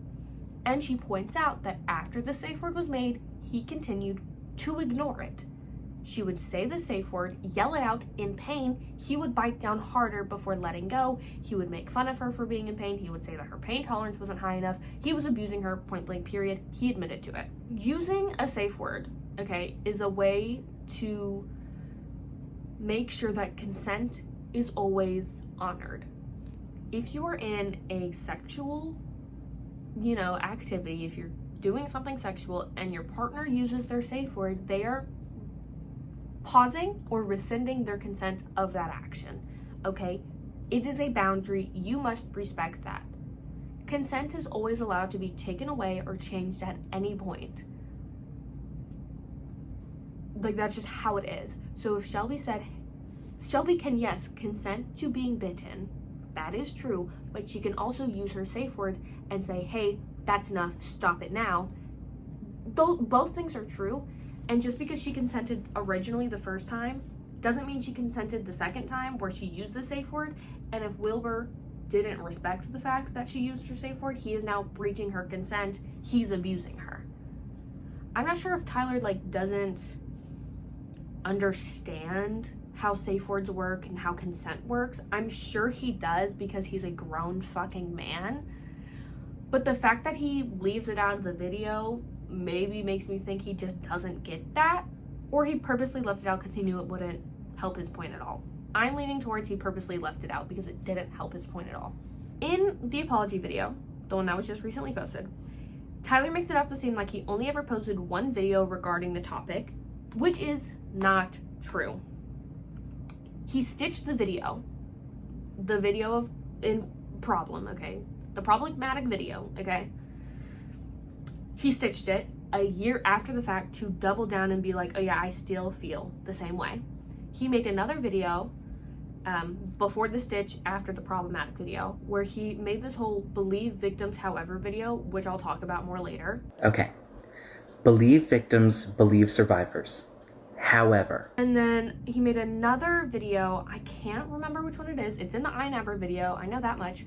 And she points out that after the safe word was made, he continued to ignore it. She would say the safe word, yell it out in pain. He would bite down harder before letting go. He would make fun of her for being in pain. He would say that her pain tolerance wasn't high enough. He was abusing her, point blank, period. He admitted to it. Using a safe word, okay, is a way to make sure that consent is always honored. If you are in a sexual, activity, if you're doing something sexual and your partner uses their safe word, they are pausing or rescinding their consent of that action, okay? It is a boundary. You must respect that. Consent is always allowed to be taken away or changed at any point. Like, that's just how it is. So if Shelby can, yes, consent to being bitten. That is true, but she can also use her safe word and say, hey, that's enough, stop it now. Both things are true, and just because she consented originally the first time doesn't mean she consented the second time where she used the safe word. And if Wilbur didn't respect the fact that she used her safe word, he is now breaching her consent. He's abusing her. I'm not sure if Tyler doesn't understand how safe words work and how consent works. I'm sure he does because he's a grown fucking man. But the fact that he leaves it out of the video maybe makes me think he just doesn't get that, or he purposely left it out because he knew it wouldn't help his point at all. I'm leaning towards he purposely left it out because it didn't help his point at all. In the apology video, the one that was just recently posted, Tyler makes it out to seem like he only ever posted one video regarding the topic, which is not true. He stitched the video of in problem, okay? The problematic video, okay? He stitched it a year after the fact to double down and be like, oh yeah, I still feel the same way. He made another video before the stitch, after the problematic video, where he made this whole believe victims however video, which I'll talk about more later. Okay. Believe victims, believe survivors. However. And then he made another video, I can't remember which one it is. It's in the iNabber video, I know that much,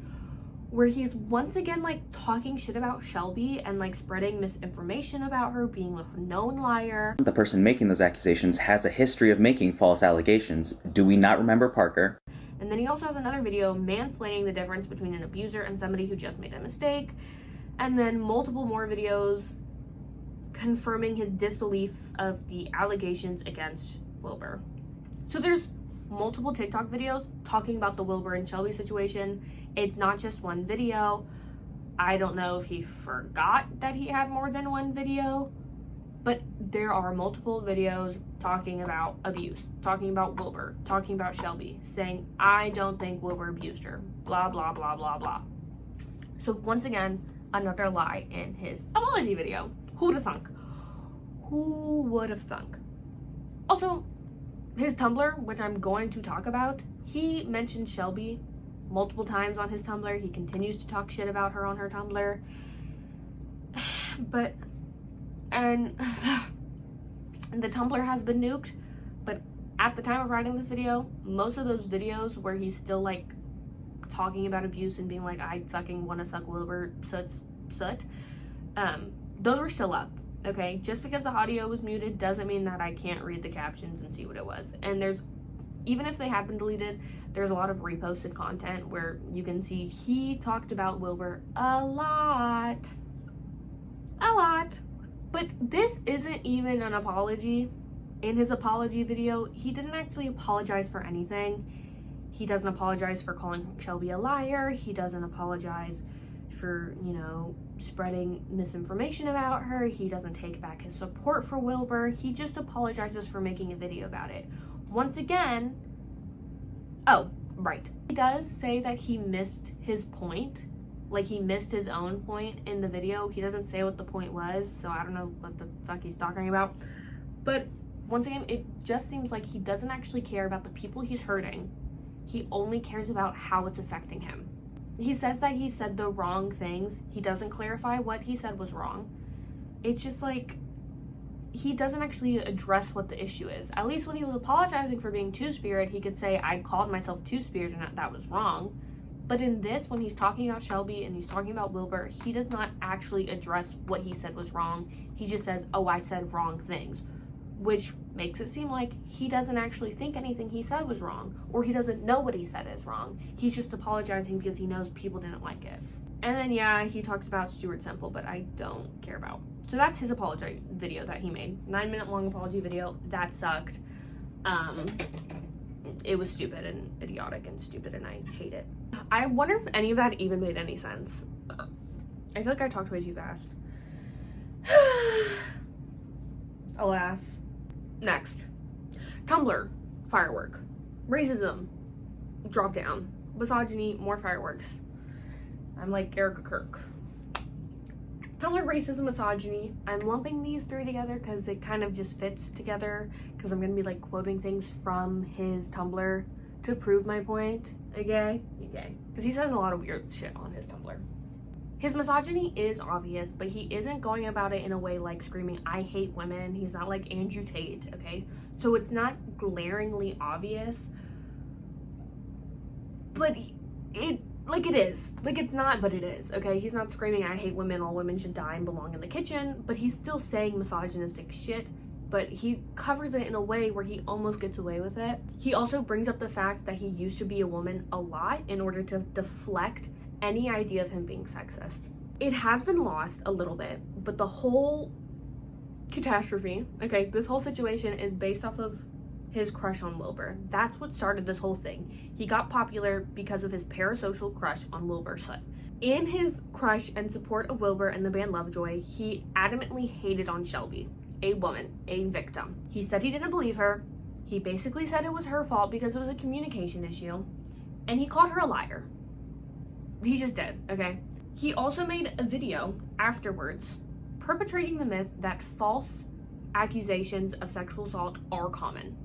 where he's once again talking shit about Shelby and spreading misinformation about her, being a known liar. The person making those accusations has a history of making false allegations. Do we not remember Parker? And then he also has another video mansplaining the difference between an abuser and somebody who just made a mistake. And then multiple more videos confirming his disbelief of the allegations against Wilbur. So there's multiple TikTok videos talking about the Wilbur and Shelby situation. It's not just one video. I don't know if he forgot that he had more than one video, but there are multiple videos talking about abuse, talking about Wilbur, talking about Shelby, saying, I don't think Wilbur abused her, blah, blah, blah, blah, blah. So once again, another lie in his apology video. Who would have thunk? Who would have thunk? Also, his Tumblr, which I'm going to talk about, he mentioned Shelby multiple times on his Tumblr. He continues to talk shit about her on her Tumblr. And the Tumblr has been nuked, but at the time of writing this video, most of those videos where he's still talking about abuse and being like, I fucking want to suck Wilbur soot, those were still up. Okay, just because the audio was muted doesn't mean that I can't read the captions and see what it was. And even if they have been deleted, there's a lot of reposted content where you can see he talked about Wilbur a lot. But this isn't even an apology. In his apology video, he didn't actually apologize for anything. He doesn't apologize for calling Shelby a liar. He doesn't apologize for, spreading misinformation about her. He doesn't take back his support for Wilbur. He just apologizes for making a video about it. Once again, oh, right. He does say that he missed his point Like, he missed his own point in the video. He doesn't say what the point was, so I don't know what the fuck he's talking about. But once again, it just seems like he doesn't actually care about the people he's hurting. He only cares about how it's affecting him. He says that he said the wrong things. He doesn't clarify what he said was wrong. It's just like, he doesn't actually address what the issue is. At least when he was apologizing for being two-spirit, he could say, I called myself two-spirit and that was wrong. But in this, when he's talking about Shelby and he's talking about Wilbur, he does not actually address what he said was wrong. He just says, oh, I said wrong things, which makes it seem like he doesn't actually think anything he said was wrong, or he doesn't know what he said is wrong. He's just apologizing because he knows people didn't like it. And then, yeah, he talks about Stuart Semple, but I don't care about. So that's his apology video that he made. 9-minute long apology video. That sucked. It was stupid and idiotic and stupid, and I hate it. I wonder if any of that even made any sense. I feel like I talked way too fast. Alas. Next. Tumblr. Firework. Racism. Drop down. Misogyny. More fireworks. I'm like Erica Kirk. Tumblr, racism, misogyny. I'm lumping these three together because it kind of just fits together, because I'm going to be like quoting things from his Tumblr to prove my point. Okay? Because he says a lot of weird shit on his Tumblr. His misogyny is obvious, but he isn't going about it in a way like screaming, I hate women. He's not like Andrew Tate, okay? So it's not glaringly obvious, but it is. Like, it's not, but it is, okay? He's not screaming, I hate women, all women should die and belong in the kitchen, but he's still saying misogynistic shit, but he covers it in a way where he almost gets away with it. He also brings up the fact that he used to be a woman a lot in order to deflect any idea of him being sexist. It has been lost a little bit, but the whole catastrophe, okay, this whole situation is based off of his crush on Wilbur. That's what started this whole thing. He got popular because of his parasocial crush on Wilbur Soot. In his crush and support of Wilbur and the band Lovejoy, he adamantly hated on Shelby, a woman, a victim. He said he didn't believe her. He basically said it was her fault because it was a communication issue, and he called her a liar. He just did, okay? He also made a video afterwards perpetrating the myth that false accusations of sexual assault are common,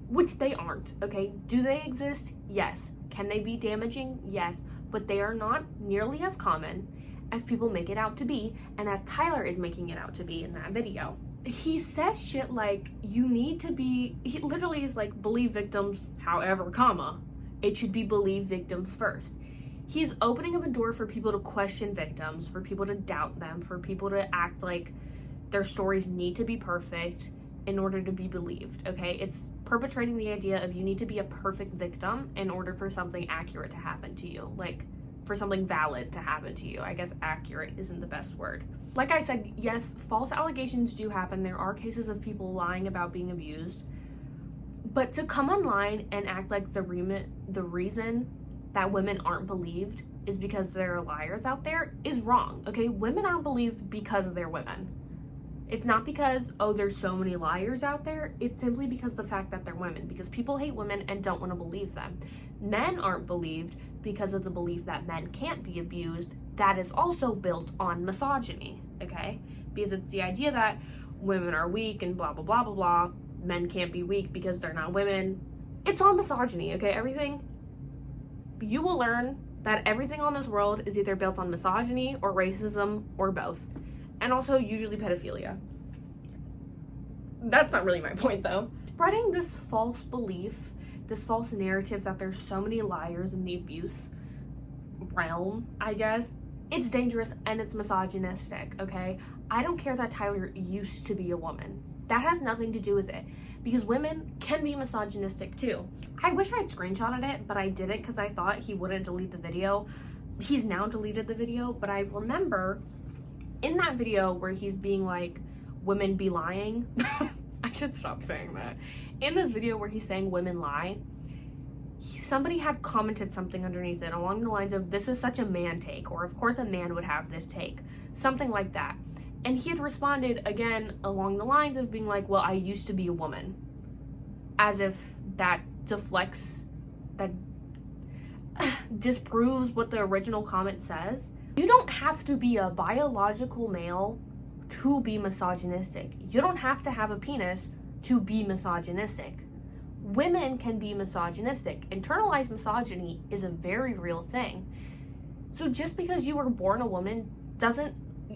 which they aren't, okay? Do they exist? Yes. Can they be damaging? Yes. But they are not nearly as common as people make it out to be, and as Tyler is making it out to be in that video. He says shit like, you need to be, he literally is like, believe victims, however, comma, it should be believe victims first. He's opening up a door for people to question victims, for people to doubt them, for people to act like their stories need to be perfect in order to be believed, okay? It's perpetrating the idea of you need to be a perfect victim in order for something accurate to happen to you, like for something valid to happen to you. I guess accurate isn't the best word. Like I said, yes, false allegations do happen. There are cases of people lying about being abused, but to come online and act like the reason that women aren't believed is because there are liars out there is wrong, okay? Women aren't believed because they're women. It's not because, oh, there's so many liars out there. It's simply because the fact that they're women, because people hate women and don't want to believe them. Men aren't believed because of the belief that men can't be abused. That is also built on misogyny, okay? Because it's the idea that women are weak and blah, blah, blah, blah, blah. Men can't be weak because they're not women. It's on misogyny, okay? Everything, you will learn that everything on this world is either built on misogyny or racism or both. And also usually pedophilia. That's not really my point though. Spreading this false belief, this false narrative that there's so many liars in the abuse realm, I guess, it's dangerous and it's misogynistic, okay? I don't care that Tyler used to be a woman. That has nothing to do with it, because women can be misogynistic too. I wish I'd screenshotted it, but I didn't because I thought he wouldn't delete the video. He's now deleted the video, but I remember in that video where he's being like, women be lying. I should stop saying that. In this video where he's saying women lie, somebody had commented something underneath it along the lines of, this is such a man take, or of course a man would have this take, something like that. And he had responded again along the lines of being like, well, I used to be a woman, as if that deflects, that disproves what the original comment says. You don't have to be a biological male to be misogynistic. You don't have to have a penis to be misogynistic. Women can be misogynistic. Internalized misogyny is a very real thing. So just because you were born a woman doesn't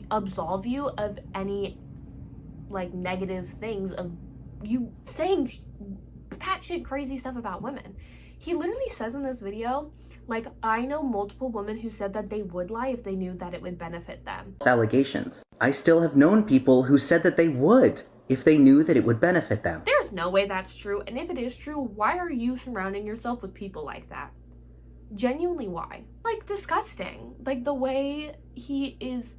absolve you of any like negative things of you saying batshit crazy stuff about women. He literally says in this video, like, I know multiple women who said that they would lie if they knew that it would benefit them. Allegations. I still have known people who said that they would if they knew that it would benefit them. There's no way that's true, and if it is true, why are you surrounding yourself with people like that? Genuinely, why? Like, disgusting. Like, the way he is...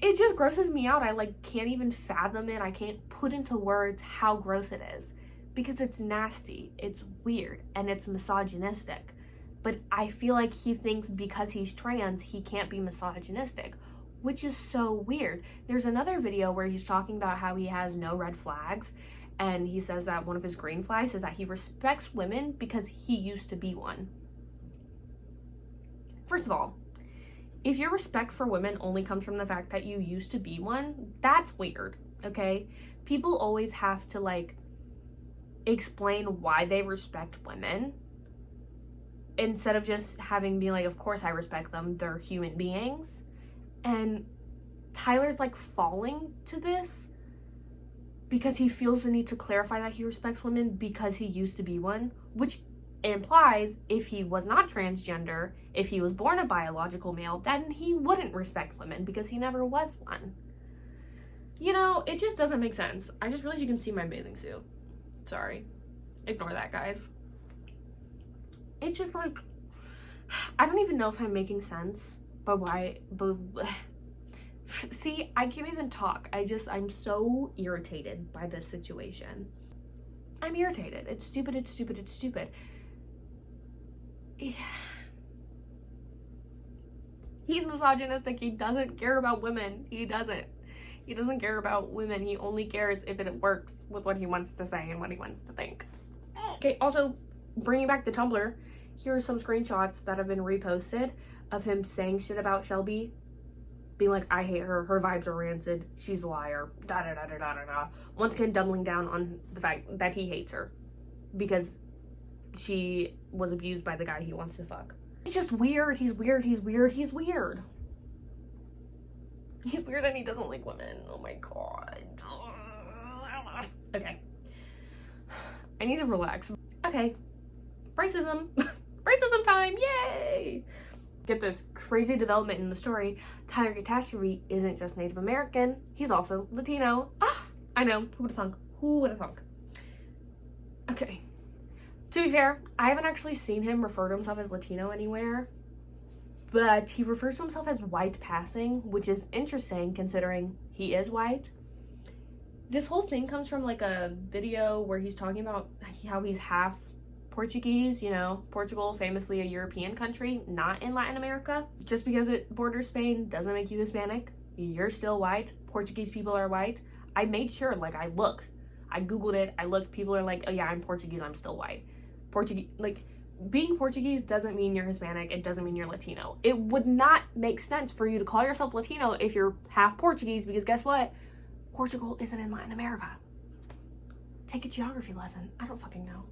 it just grosses me out. I, like, can't even fathom it. I can't put into words how gross it is. Because it's nasty, it's weird, and it's misogynistic. But I feel like he thinks because he's trans, he can't be misogynistic, which is so weird. There's another video where he's talking about how he has no red flags, and he says that one of his green flags is that he respects women because he used to be one. First of all, if your respect for women only comes from the fact that you used to be one, that's weird, okay? People always have to, like, explain why they respect women instead of just having be like, of course I respect them, they're human beings. And Tyler's like falling to this because he feels the need to clarify that he respects women because he used to be one, which implies if he was not transgender, if he was born a biological male, then he wouldn't respect women because he never was one. You know, it just doesn't make sense. I just realized you can see my bathing suit. Sorry. Ignore that, guys. It's just like, I don't even know if I'm making sense, but see, I can't even talk. I'm so irritated by this situation. I'm irritated. It's stupid, it's stupid, it's stupid. He's misogynistic. He doesn't care about women. He doesn't care about women. He only cares if it works with what he wants to say and what he wants to think. Okay, also, bringing back the Tumblr, here are some screenshots that have been reposted of him saying shit about Shelby. Being like, I hate her, her vibes are rancid, she's a liar, da-da-da-da-da-da-da. Once again, doubling down on the fact that he hates her because she was abused by the guy he wants to fuck. It's just weird. He's weird. He's weird. He's weird. He's weird and he doesn't like women. Oh my god. Okay. I need to relax. Okay. Racism. Racism time. Yay! Get this crazy development in the story. Tyler Catastrophe isn't just Native American. He's also Latino. Ah! I know. Who would have thunk? Who would have thunk? Okay. To be fair, I haven't actually seen him refer to himself as Latino anywhere. But he refers to himself as white passing, which is interesting considering he is white. This whole thing comes from like a video where he's talking about how he's half Portuguese, you know, Portugal, famously a European country, not in Latin America. Just because it borders Spain doesn't make you Hispanic. You're still white. Portuguese people are white. I made sure, like, I Googled it, I looked, people are like, oh yeah, I'm Portuguese, I'm still white. Portuguese, like, being Portuguese doesn't mean you're Hispanic, it doesn't mean you're Latino. It would not make sense for you to call yourself Latino if you're half Portuguese, because guess what? Portugal isn't in Latin America. Take a geography lesson. I don't fucking know.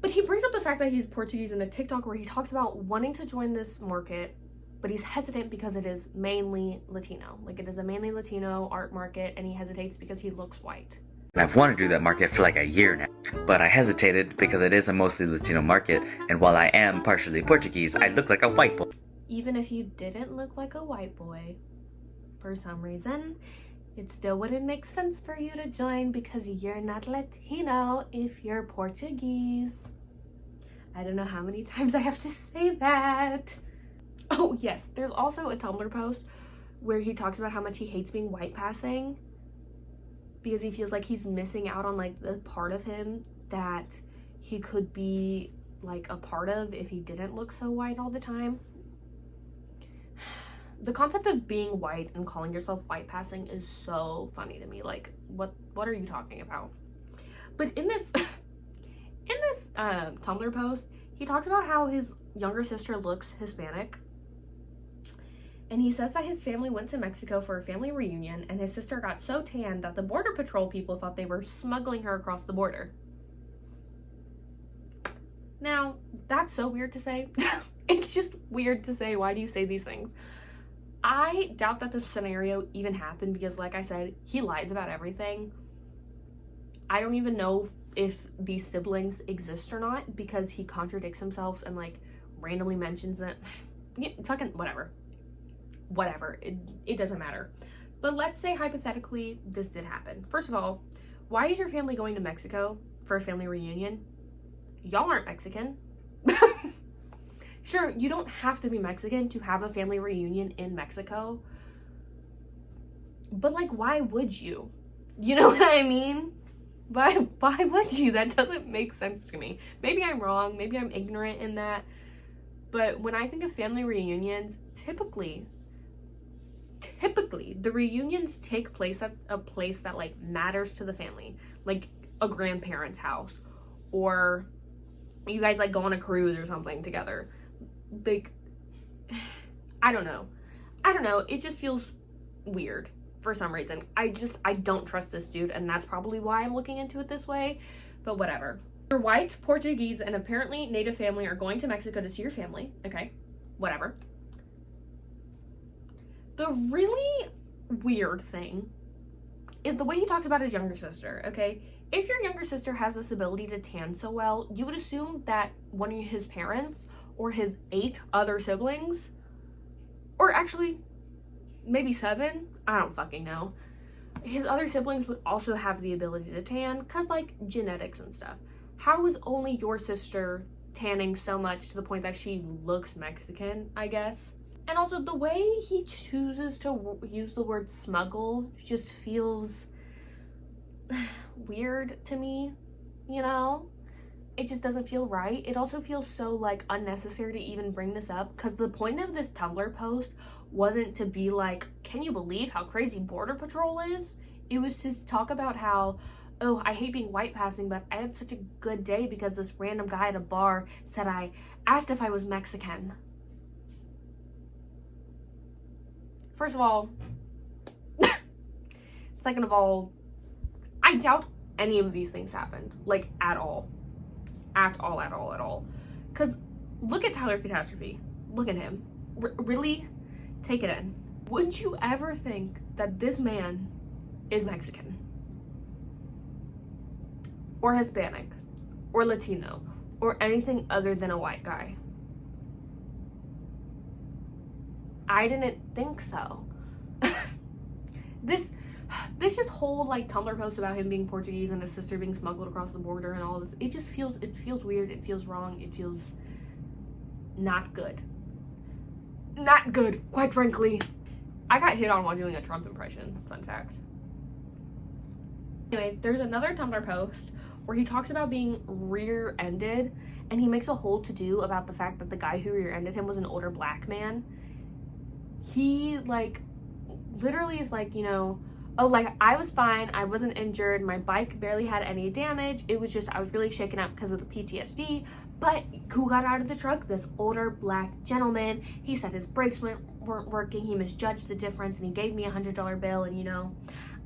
But he brings up the fact that he's Portuguese in a TikTok where he talks about wanting to join this market, but he's hesitant because it is mainly Latino. Like, it is a mainly Latino art market, and he hesitates because he looks white. I've wanted to do that market for like a year now, but I hesitated because it is a mostly Latino market, and while I am partially Portuguese, I look like a white boy. Even if you didn't look like a white boy, for some reason, it still wouldn't make sense for you to join because you're not Latino if you're Portuguese. I don't know how many times I have to say that. Oh yes, there's also a Tumblr post where he talks about how much he hates being white passing because he feels like he's missing out on like the part of him that he could be like a part of if he didn't look so white all the time. The concept of being white and calling yourself white passing is so funny to me. Like, what are you talking about? But in this Tumblr post, he talks about how his younger sister looks Hispanic, And he says that his family went to Mexico for a family reunion, and his sister got so tan that the Border Patrol people thought they were smuggling her across the border. Now, that's so weird to say. It's just weird to say. Why do you say these things? I doubt that this scenario even happened because, like I said, he lies about everything. I don't even know if these siblings exist or not because he contradicts himself and, like, randomly mentions it. Fucking whatever. Whatever. It doesn't matter. But let's say, hypothetically, this did happen. First of all, why is your family going to Mexico for a family reunion? Y'all aren't Mexican. Sure, you don't have to be Mexican to have a family reunion in Mexico. But, like, why would you? You know what I mean? Why would you? That doesn't make sense to me. Maybe I'm wrong. Maybe I'm ignorant in that. But when I think of family reunions, typically, the reunions take place at a place that, like, matters to the family. Like, a grandparent's house. Or you guys, like, go on a cruise or something together. Like, I don't know. It just feels weird for some reason. I don't trust this dude, and that's probably why I'm looking into it this way, but whatever. Your white, Portuguese, and apparently native family are going to Mexico to see your family. Okay, whatever. The really weird thing is the way he talks about his younger sister, okay? If your younger sister has this ability to tan so well, you would assume that one of his parents or his 8 other siblings, or actually maybe 7, I don't fucking know, his other siblings would also have the ability to tan because, like, genetics and stuff. How is only your sister tanning so much to the point that she looks Mexican, I guess? And also the way he chooses to use the word smuggle just feels weird to me, you know? It just doesn't feel right. It also feels so, like, unnecessary to even bring this up because the point of this Tumblr post wasn't to be like, can you believe how crazy Border Patrol is? It was to talk about how, oh, I hate being white passing, but I had such a good day because this random guy at a bar said I asked if I was Mexican. First of all, second of all, I doubt any of these things happened, like, at all. At all. Because look at Tyler Catastrophe. Look at him. Really? Take it in. Would you ever think that this man is Mexican? Or Hispanic? Or Latino? Or anything other than a white guy? I didn't think so. This just whole, like, Tumblr post about him being Portuguese and his sister being smuggled across the border and all this, it feels weird, it feels wrong, it feels not good. Not good, quite frankly. I got hit on while doing a Trump impression, fun fact. Anyways, there's another Tumblr post where he talks about being rear-ended, and he makes a whole to-do about the fact that the guy who rear-ended him was an older black man. He, like, literally is like, you know, oh, like, I was fine, I wasn't injured, my bike barely had any damage, it was just, I was really shaken up because of the PTSD, but who got out of the truck? This older black gentleman. He said his brakes weren't working, he misjudged the difference, and he gave me a $100 bill, and, you know,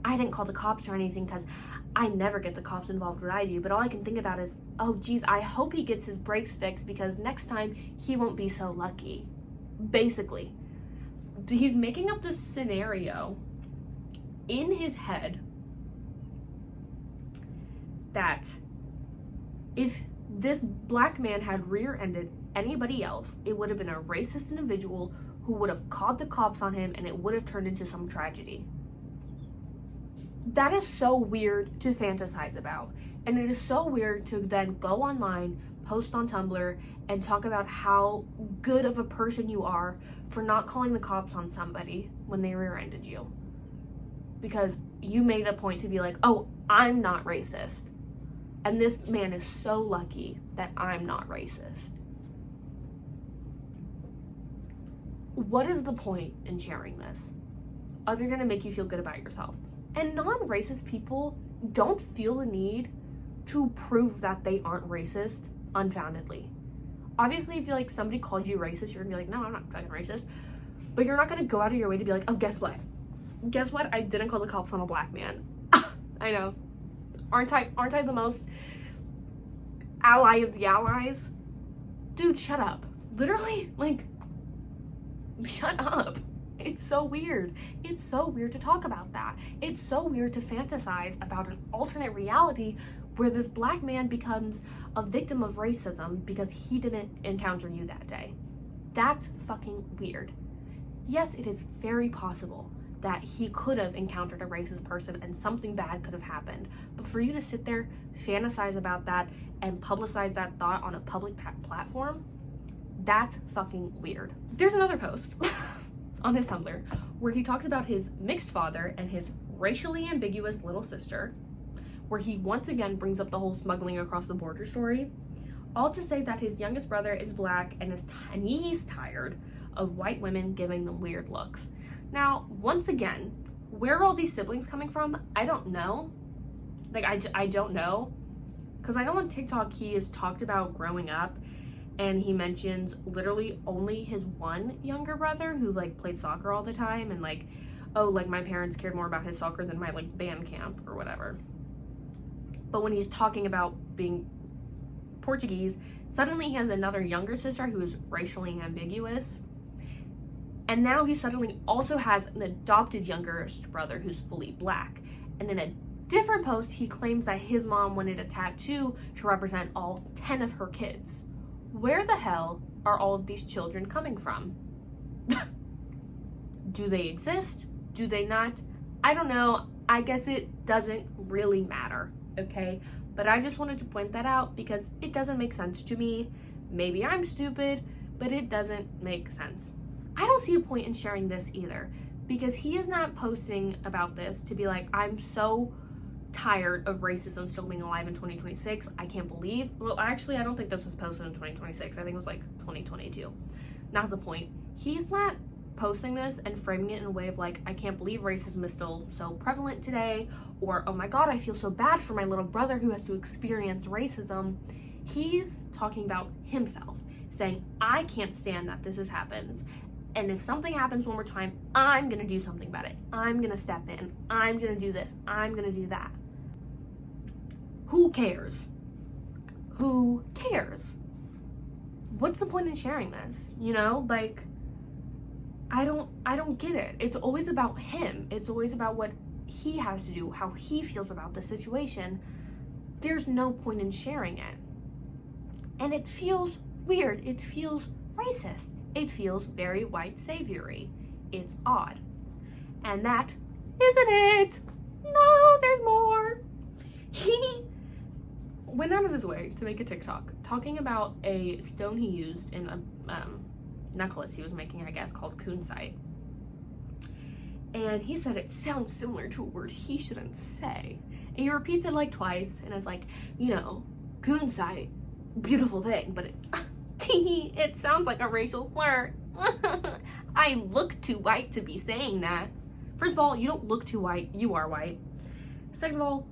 I didn't call the cops or anything because I never get the cops involved when I do, but all I can think about is, oh, geez, I hope he gets his brakes fixed because next time he won't be so lucky. Basically. He's making up this scenario in his head that if this black man had rear-ended anybody else, it would have been a racist individual who would have called the cops on him and it would have turned into some tragedy. That is so weird to fantasize about. And it is so weird to then go online, post on Tumblr, and talk about how good of a person you are for not calling the cops on somebody when they rear-ended you. Because you made a point to be like, oh, I'm not racist. And this man is so lucky that I'm not racist. What is the point in sharing this? Other than to make you feel good about yourself. And non-racist people don't feel the need to prove that they aren't racist unfoundedly. Obviously, if you, like, somebody called you racist, you're gonna be like, no, I'm not fucking racist. but you're not gonna go out of your way to be like, oh, guess what? Guess what? I didn't call the cops on a black man. I know. Aren't I the most ally of the allies? Dude, shut up. Literally, like, shut up. It's so weird. It's so weird to talk about that. It's so weird to fantasize about an alternate reality where this black man becomes a victim of racism because he didn't encounter you that day. That's fucking weird. Yes, it is very possible that he could have encountered a racist person and something bad could have happened. But for you to sit there, fantasize about that, and publicize that thought on a public platform, that's fucking weird. There's another post on his Tumblr where he talks about his mixed father and his racially ambiguous little sister, where he once again brings up the whole smuggling across the border story, all to say that his youngest brother is black and he's tired of white women giving them weird looks. Now, once again, where are all these siblings coming from? I don't know. Like, I don't know. Because I know on TikTok he has talked about growing up, and he mentions literally only his one younger brother who, like, played soccer all the time, and, like, oh, like, my parents cared more about his soccer than my, like, band camp or whatever. But when he's talking about being Portuguese, suddenly he has another younger sister who is racially ambiguous. And now he suddenly also has an adopted younger brother who's fully black. And in a different post, he claims that his mom wanted a tattoo to represent all 10 of her kids. Where the hell are all of these children coming from? Do they exist? Do they not? I don't know. I guess it doesn't really matter, okay? But I just wanted to point that out because it doesn't make sense to me. Maybe I'm stupid, but it doesn't make sense. I don't see a point in sharing this either, because he is not posting about this to be like, I'm so tired of racism still being alive in 2026. I can't believe, well, actually, I don't think this was posted in 2026. I think it was like 2022. Not the point. He's not posting this and framing it in a way of like, I can't believe racism is still so prevalent today, or, oh my God, I feel so bad for my little brother who has to experience racism. He's talking about himself, saying, I can't stand that this happens. And if something happens one more time, I'm gonna do something about it. I'm gonna step in. I'm gonna do this. I'm gonna do that. Who cares? Who cares? What's the point in sharing this? You know, like, I don't get it. It's always about him. It's always about what he has to do, how he feels about the situation. There's no point in sharing it. And it feels weird. It feels racist. It feels very white saviory. It's odd. And that isn't it. No, there's more. He went out of his way to make a TikTok talking about a stone he used in a necklace he was making, I guess, called kunzite. And he said it sounds similar to a word he shouldn't say. And he repeats it like twice, and it's like, you know, kunzite, beautiful thing, but it sounds like a racial slur. I look too white to be saying that. First of all, you don't look too white, you are white. Second of all,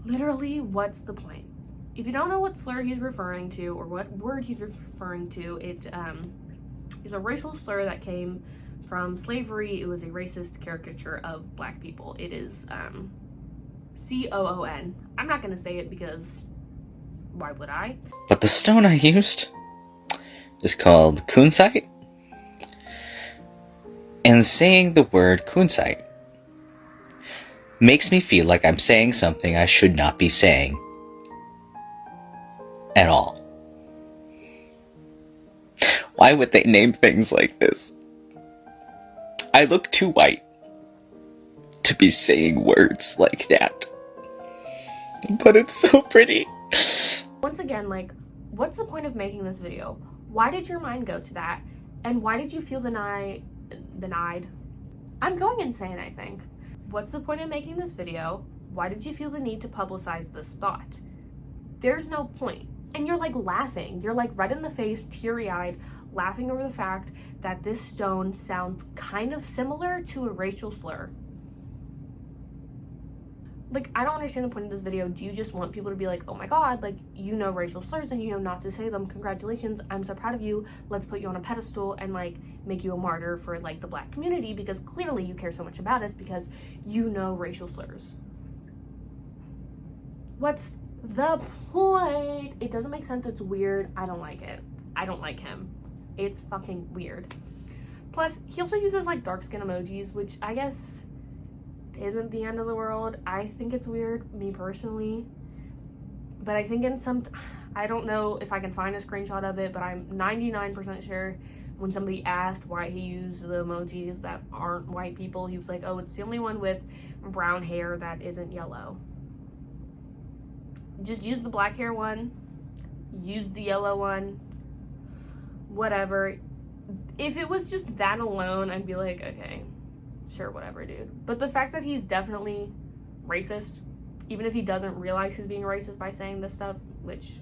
literally, what's the point? If you don't know what slur he's referring to or what word he's referring to, it is a racial slur that came from slavery. It was a racist caricature of black people. It is C-O-O-N. I'm not gonna say it because why would I? But the stone I used is called kunzite. And saying the word kunzite makes me feel like I'm saying something I should not be saying at all. Why would they name things like this? I look too white to be saying words like that. But it's so pretty. Once again, like, what's the point of making this video? Why did your mind go to that? And why did you feel denied? I'm going insane, I think. What's the point of making this video? Why did you feel the need to publicize this thought? There's no point. And you're like laughing. You're like red in the face, teary-eyed, laughing over the fact that this stone sounds kind of similar to a racial slur. Like, I don't understand the point of this video. Do you just want people to be like, oh my god, like, you know racial slurs and you know not to say them, congratulations, I'm so proud of you, let's put you on a pedestal and like make you a martyr for like the Black community because clearly you care so much about us because you know racial slurs. What's the point? It doesn't make sense. It's weird. I don't like it. I don't like him. It's fucking weird. Plus, he also uses like dark skin emojis, which I guess isn't the end of the world. I think it's weird, me personally. But I think I don't know if I can find a screenshot of it, but I'm 99% sure when somebody asked why he used the emojis that aren't white people, he was like, oh, it's the only one with brown hair that isn't yellow. Just use the black hair one, use the yellow one, whatever. If it was just that alone, I'd be like, okay, sure, whatever, dude. But the fact that he's definitely racist, even if he doesn't realize he's being racist by saying this stuff, which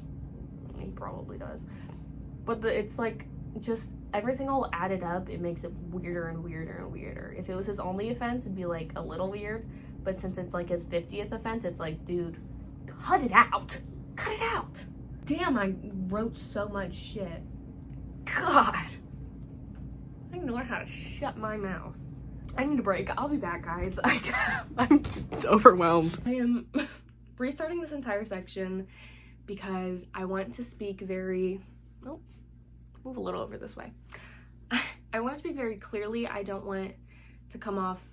he probably does, but it's like, just everything all added up, it makes it weirder and weirder and weirder. If it was his only offense, it'd be like a little weird, but since it's like his 50th offense, it's like, dude, cut it out. Cut it out. Damn, I wrote so much shit. God. I need to learn how to shut my mouth. I need a break. I'll be back, guys. I'm overwhelmed. I am restarting this entire section because I want to speak very... Oh, move a little over this way. I want to speak very clearly. I don't want to come off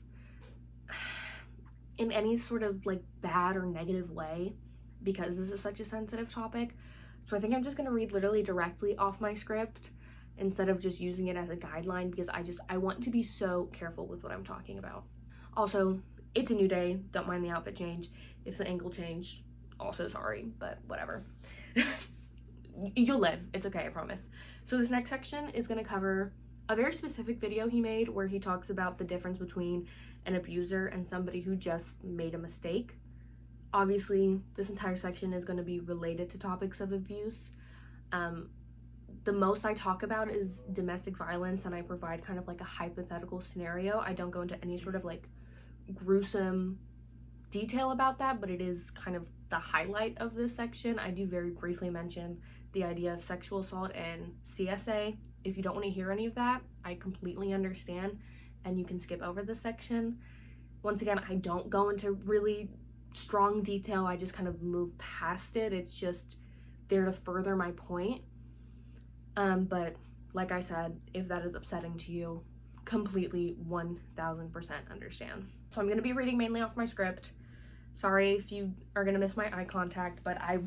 in any sort of like bad or negative way because this is such a sensitive topic. So I think I'm just going to read literally directly off my script instead of just using it as a guideline because I want to be so careful with what I'm talking about. Also, it's a new day. Don't mind the outfit change. If the angle changed, also sorry, but whatever. You'll live. It's okay, I promise. So this next section is going to cover a very specific video he made where he talks about the difference between an abuser and somebody who just made a mistake. Obviously, this entire section is going to be related to topics of abuse. The most I talk about is domestic violence, and I provide kind of like a hypothetical scenario. I don't go into any sort of like gruesome detail about that, but it is kind of the highlight of this section. I do very briefly mention the idea of sexual assault and CSA. If you don't want to hear any of that, I completely understand, and you can skip over this section. Once again, I don't go into really strong detail. I just kind of move past it. It's just there to further my point. But like I said, if that is upsetting to you, completely 1000% understand. So I'm going to be reading mainly off my script. Sorry if you are going to miss my eye contact, but I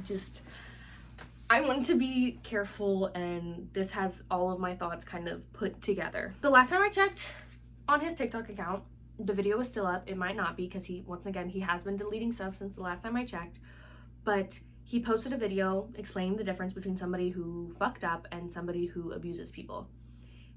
want to be careful, and this has all of my thoughts kind of put together. The last time I checked on his TikTok account, the video is still up. It might not be because once again, he has been deleting stuff since the last time I checked, but he posted a video explaining the difference between somebody who fucked up and somebody who abuses people.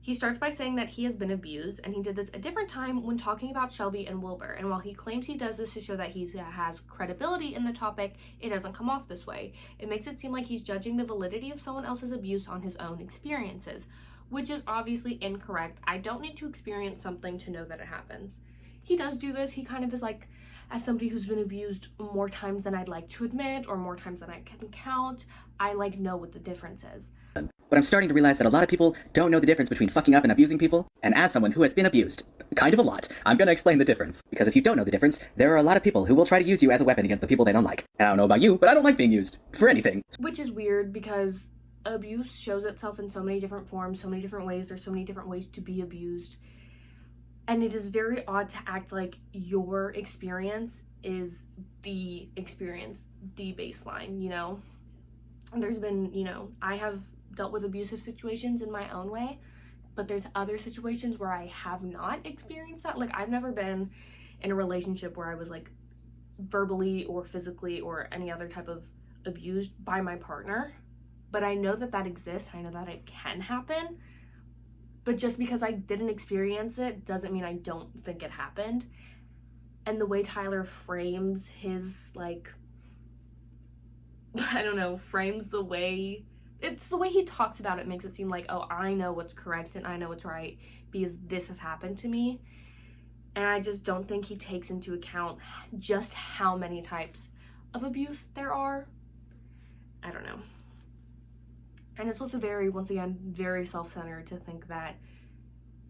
He starts by saying that he has been abused, and he did this a different time when talking about Shelby and Wilbur. And while he claims he does this to show that he has credibility in the topic, it doesn't come off this way. It makes it seem like he's judging the validity of someone else's abuse on his own experiences, which is obviously incorrect. I don't need to experience something to know that it happens. He does do this. He kind of is like, as somebody who's been abused more times than I'd like to admit, or more times than I can count, I like know what the difference is. But I'm starting to realize that a lot of people don't know the difference between fucking up and abusing people. And as someone who has been abused, kind of a lot, I'm gonna explain the difference. Because if you don't know the difference, there are a lot of people who will try to use you as a weapon against the people they don't like. And I don't know about you, but I don't like being used for anything. Which is weird because abuse shows itself in so many different forms, so many different ways. There's so many different ways to be abused. And it is very odd to act like your experience is the experience, the baseline, you know? And there's been, you know, I have dealt with abusive situations in my own way, but there's other situations where I have not experienced that. Like, I've never been in a relationship where I was like verbally or physically or any other type of abused by my partner, but I know that that exists. I know that it can happen, but just because I didn't experience it doesn't mean I don't think it happened. And the way Tyler frames his, like, I don't know, frames the way, it's the way he talks about it makes it seem like, oh, I know what's correct and I know what's right because this has happened to me. And I just don't think he takes into account just how many types of abuse there are. I don't know. And it's also very, once again, very self-centered to think that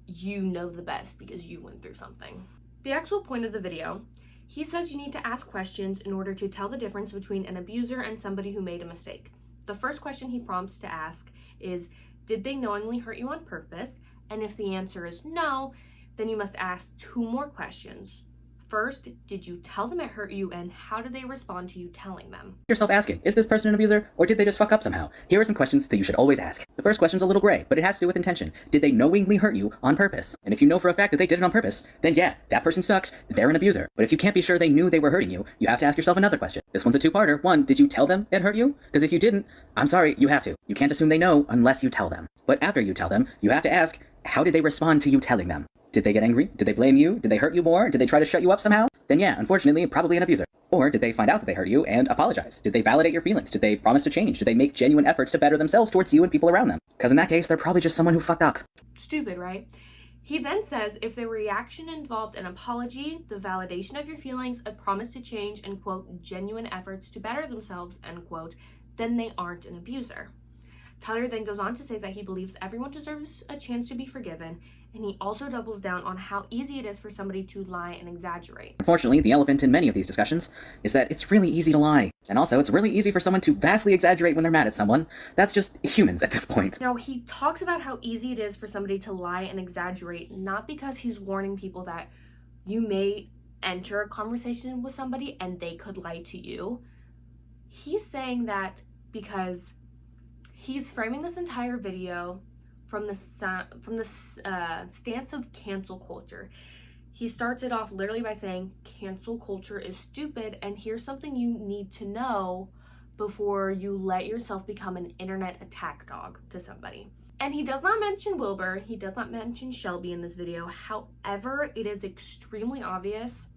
you know the best because you went through something. The actual point of the video, he says you need to ask questions in order to tell the difference between an abuser and somebody who made a mistake. The first question he prompts to ask is, did they knowingly hurt you on purpose? And if the answer is no, then you must ask 2 more questions. First, did you tell them it hurt you, and how did they respond to you telling them? Yourself asking, is this person an abuser, or did they just fuck up somehow? Here are some questions that you should always ask. The first question's a little gray, but it has to do with intention. Did they knowingly hurt you on purpose? And if you know for a fact that they did it on purpose, then yeah, that person sucks, they're an abuser. But if you can't be sure they knew they were hurting you, you have to ask yourself another question. This one's a 2-parter. 1, did you tell them it hurt you? Because if you didn't, I'm sorry, you have to. You can't assume they know unless you tell them. But after you tell them, you have to ask, how did they respond to you telling them? Did they get angry? Did they blame you? Did they hurt you more? Did they try to shut you up somehow? Then yeah, unfortunately, probably an abuser. Or did they find out that they hurt you and apologize? Did they validate your feelings? Did they promise to change? Did they make genuine efforts to better themselves towards you and people around them? Because in that case, they're probably just someone who fucked up. Stupid, right? He then says if the reaction involved an apology, the validation of your feelings, a promise to change, and quote, genuine efforts to better themselves, end quote, then they aren't an abuser. Tyler then goes on to say that he believes everyone deserves a chance to be forgiven, and he also doubles down on how easy it is for somebody to lie and exaggerate. Unfortunately, the elephant in many of these discussions is that it's really easy to lie. And also, it's really easy for someone to vastly exaggerate when they're mad at someone. That's just humans at this point. Now, he talks about how easy it is for somebody to lie and exaggerate, not because he's warning people that you may enter a conversation with somebody and they could lie to you. He's saying that because he's framing this entire video from the stance of cancel culture. He starts it off literally by saying cancel culture is stupid, and here's something you need to know before you let yourself become an internet attack dog to somebody. And he does not mention Wilbur, he does not mention Shelby in this video. However, it is extremely obvious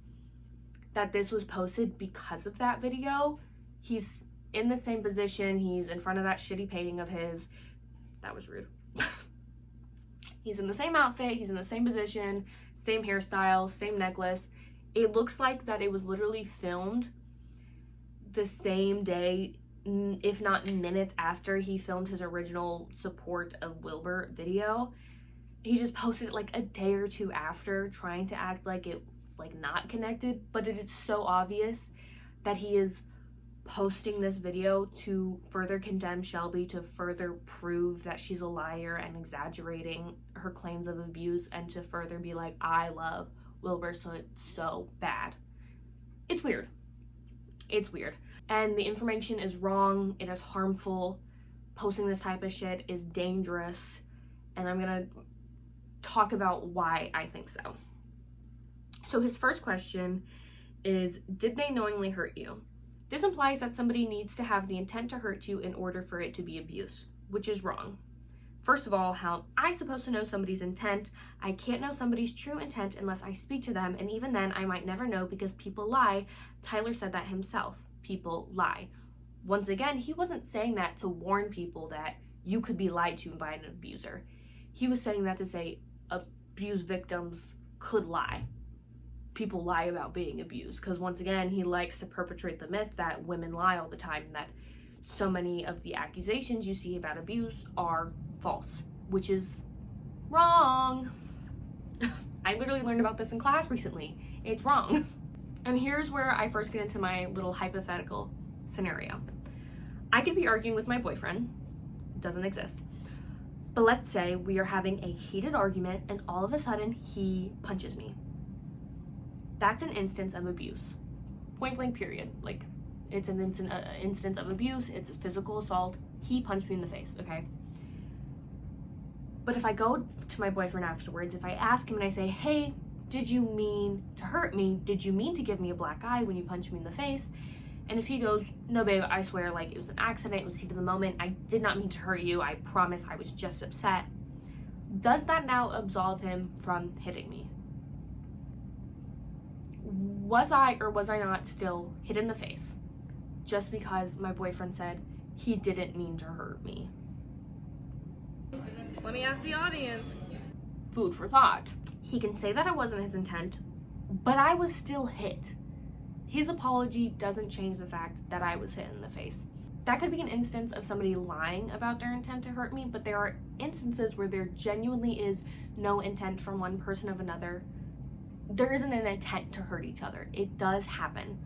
that this was posted because of that video. He's in the same position, he's in front of that shitty painting of his. That was rude. He's in the same outfit, he's in the same position, same hairstyle, same necklace. It looks like that it was literally filmed the same day, if not minutes after he filmed his original support of Wilbur video. He just posted it like a day or 2 after, trying to act like it's like not connected, but it is so obvious that he is posting this video to further condemn Shelby, to further prove that she's a liar and exaggerating her claims of abuse, and to further be like, I love Wilbur, so it's so bad. It's weird. It's weird. And the information is wrong, it is harmful. Posting this type of shit is dangerous, and I'm gonna talk about why I think so. So his first question is, did they knowingly hurt you? This implies that somebody needs to have the intent to hurt you in order for it to be abuse, which is wrong. First of all, how am I supposed to know somebody's intent? I can't know somebody's true intent unless I speak to them, and even then I might never know because people lie. Tyler said that himself. People lie. Once again, he wasn't saying that to warn people that you could be lied to by an abuser. He was saying that to say abuse victims could lie. People lie about being abused, because once again, he likes to perpetrate the myth that women lie all the time, and that so many of the accusations you see about abuse are false, which is wrong. I literally learned about this in class recently. It's wrong. And here's where I first get into my little hypothetical scenario. I could be arguing with my boyfriend, doesn't exist, but let's say we are having a heated argument and all of a sudden he punches me. That's an instance of abuse. Point blank period. Like, it's an instance of abuse, it's a physical assault. He punched me in the face, okay? But if I go to my boyfriend afterwards, if I ask him and I say, hey, did you mean to hurt me? Did you mean to give me a black eye when you punched me in the face? And if he goes, no babe, I swear, like, it was an accident, it was heat of the moment, I did not mean to hurt you, I promise, I was just upset. Does that now absolve him from hitting me? Was I or was I not still hit in the face just because my boyfriend said he didn't mean to hurt me? Let me ask the audience. Food for thought. He can say that it wasn't his intent, but I was still hit. His apology doesn't change the fact that I was hit in the face. That could be an instance of somebody lying about their intent to hurt me, but there are instances where there genuinely is no intent from one person of another. There isn't an intent to hurt each other. It does happen.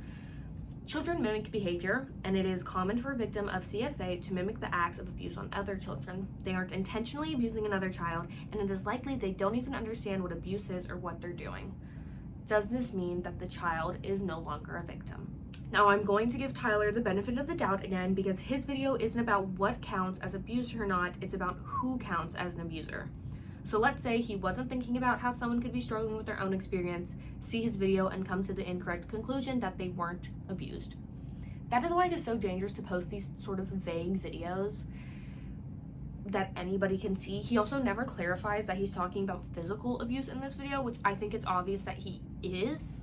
Children mimic behavior, and it is common for a victim of CSA to mimic the acts of abuse on other children. They aren't intentionally abusing another child, and it is likely they don't even understand what abuse is or what they're doing. Does this mean that the child is no longer a victim? Now, I'm going to give Tyler the benefit of the doubt again, because his video isn't about what counts as abuse or not, it's about who counts as an abuser. So let's say he wasn't thinking about how someone could be struggling with their own experience, see his video, and come to the incorrect conclusion that they weren't abused. That is why it is so dangerous to post these sort of vague videos that anybody can see. He also never clarifies that he's talking about physical abuse in this video, which I think it's obvious that he is.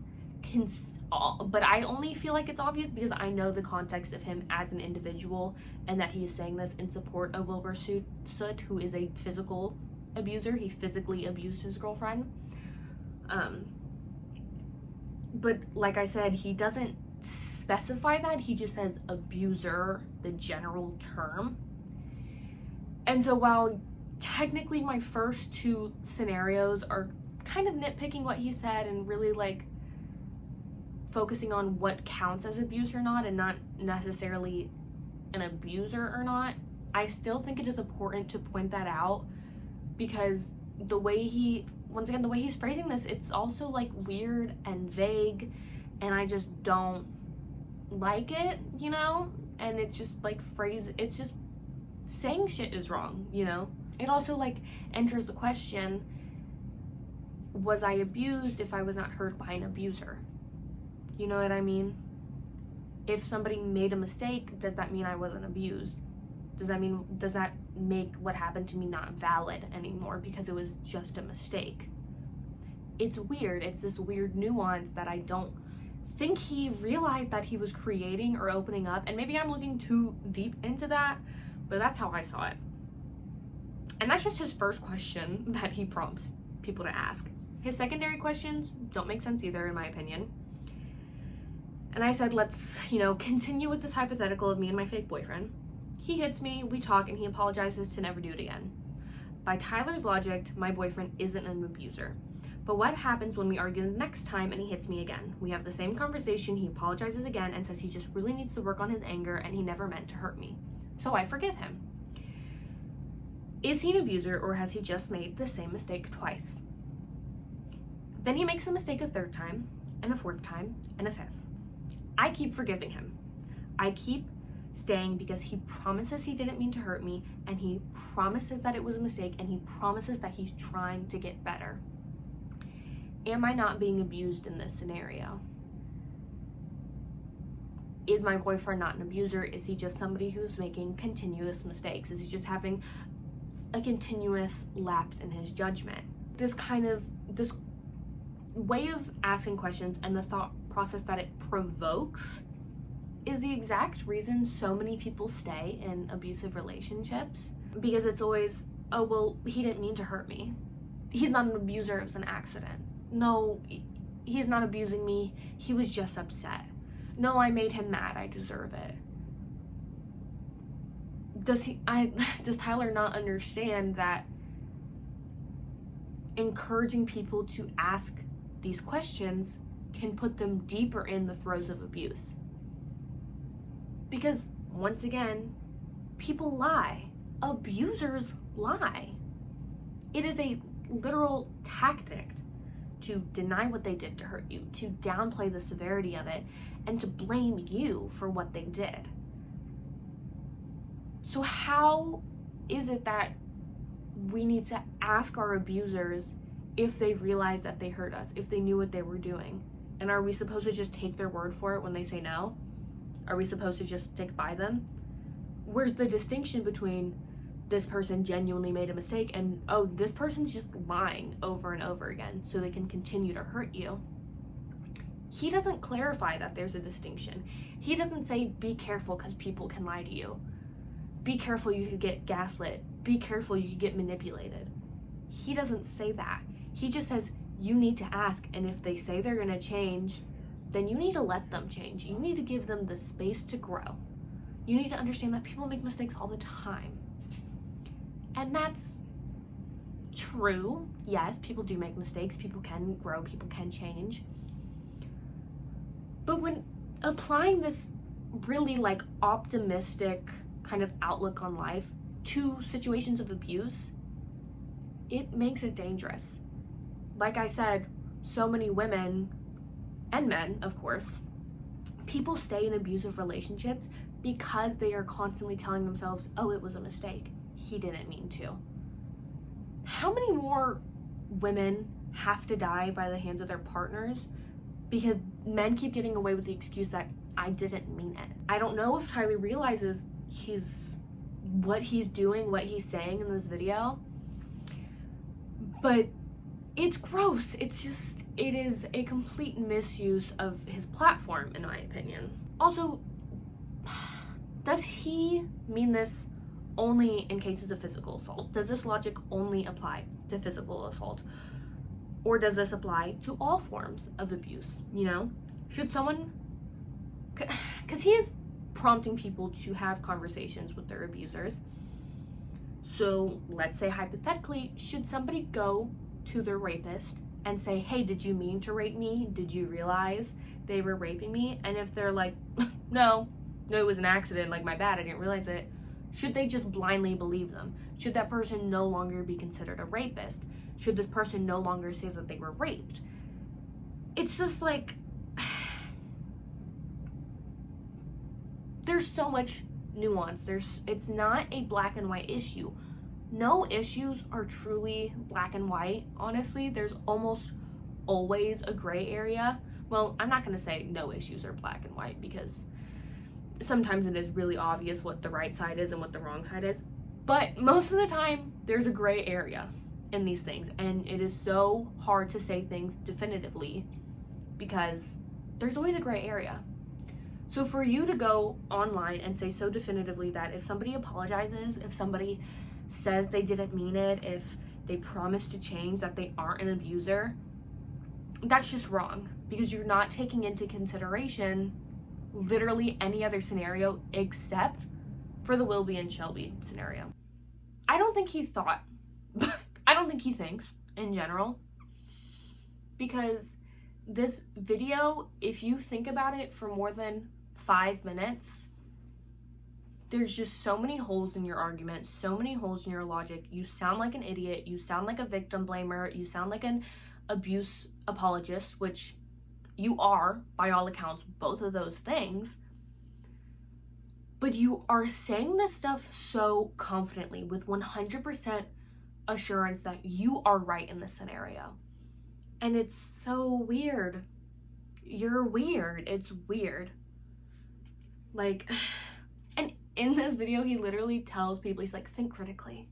But I only feel like it's obvious because I know the context of him as an individual, and that he is saying this in support of Wilbur Soot, who is a physical abuser. He physically abused his girlfriend. But like I said, he doesn't specify that. He just says abuser, the general term. And so while technically my first two scenarios are kind of nitpicking what he said and really like focusing on what counts as abuse or not, and not necessarily an abuser or not, I still think it is important to point that out, because the way the way he's phrasing this, it's also like weird and vague, and I just don't like it, you know? And it's just like it's just saying shit is wrong, you know? It also like enters the question, was I abused if I was not hurt by an abuser? You know what I mean? If somebody made a mistake, does that mean I wasn't abused? Does that make what happened to me not valid anymore because it was just a mistake? It's weird. It's this weird nuance that I don't think he realized that he was creating or opening up, and maybe I'm looking too deep into that, but that's how I saw it. And that's just his first question that he prompts people to ask. His secondary questions don't make sense either, in my opinion. And I said, let's, continue with this hypothetical of me and my fake boyfriend. He hits me, we talk, and he apologizes to never do it again. By Tyler's logic, my boyfriend isn't an abuser. But what happens when we argue the next time and he hits me again? We have the same conversation, he apologizes again and says he just really needs to work on his anger and he never meant to hurt me. So I forgive him. Is he an abuser, or has he just made the same mistake twice? Then he makes a mistake a third time, and a fourth time, and a fifth. I keep forgiving him. I keep staying because he promises he didn't mean to hurt me, and he promises that it was a mistake, and he promises that he's trying to get better. Am I not being abused in this scenario? Is my boyfriend not an abuser? Is he just somebody who's making continuous mistakes? Is he just having a continuous lapse in his judgment? This way of asking questions and the thought process that it provokes is the exact reason so many people stay in abusive relationships. Because it's always, oh, well, he didn't mean to hurt me. He's not an abuser, it was an accident. No, he's not abusing me, he was just upset. No, I made him mad, I deserve it. Does Tyler not understand that encouraging people to ask these questions can put them deeper in the throes of abuse? Because, once again, people lie. Abusers lie. It is a literal tactic to deny what they did to hurt you, to downplay the severity of it, and to blame you for what they did. So how is it that we need to ask our abusers if they realize that they hurt us, if they knew what they were doing? And are we supposed to just take their word for it when they say no? Are we supposed to just stick by them? Where's the distinction between this person genuinely made a mistake and, oh, this person's just lying over and over again so they can continue to hurt you? He doesn't clarify that there's a distinction. He doesn't say, be careful because people can lie to you. Be careful, you could get gaslit. Be careful, you could get manipulated. He doesn't say that. He just says, you need to ask. And if they say they're gonna change, then you need to let them change. You need to give them the space to grow. You need to understand that people make mistakes all the time. And that's true. Yes, people do make mistakes. People can grow. People can change. But when applying this really like optimistic kind of outlook on life to situations of abuse, it makes it dangerous. Like I said, so many women and men, of course, people stay in abusive relationships because they are constantly telling themselves, oh, it was a mistake. He didn't mean to. How many more women have to die by the hands of their partners because men keep getting away with the excuse that I didn't mean it? I don't know if Tyler realizes what he's doing, what he's saying in this video, but it's gross. It is a complete misuse of his platform, in my opinion. Also, does he mean this only in cases of physical assault? Does this logic only apply to physical assault? Or does this apply to all forms of abuse, you know? Should someone, because he is prompting people to have conversations with their abusers. So let's say hypothetically, should somebody go to their rapist and say, hey, did you mean to rape me? Did you realize they were raping me? And if they're like, no, it was an accident, like my bad, I didn't realize it, should they just blindly believe them? Should that person no longer be considered a rapist? Should this person no longer say that they were raped? It's just like, there's so much nuance. It's not a black and white issue. No issues are truly black and white, honestly. There's almost always a gray area. Well, I'm not gonna say no issues are black and white because sometimes it is really obvious what the right side is and what the wrong side is. But most of the time, there's a gray area in these things. And it is so hard to say things definitively because there's always a gray area. So for you to go online and say so definitively that if somebody apologizes, if somebody says they didn't mean it, if they promise to change, that they aren't an abuser, that's just wrong because you're not taking into consideration literally any other scenario except for the Wilby and Shelby scenario. I don't think he thought, I don't think he thinks in general, because this video, if you think about it for more than 5 minutes, there's just so many holes in your argument, so many holes in your logic. You sound like an idiot, you sound like a victim blamer, you sound like an abuse apologist, which you are, by all accounts, both of those things. But you are saying this stuff so confidently with 100% assurance that you are right in this scenario. And it's so weird. You're weird. It's weird. Like, and in this video, he literally tells people, he's like, think critically.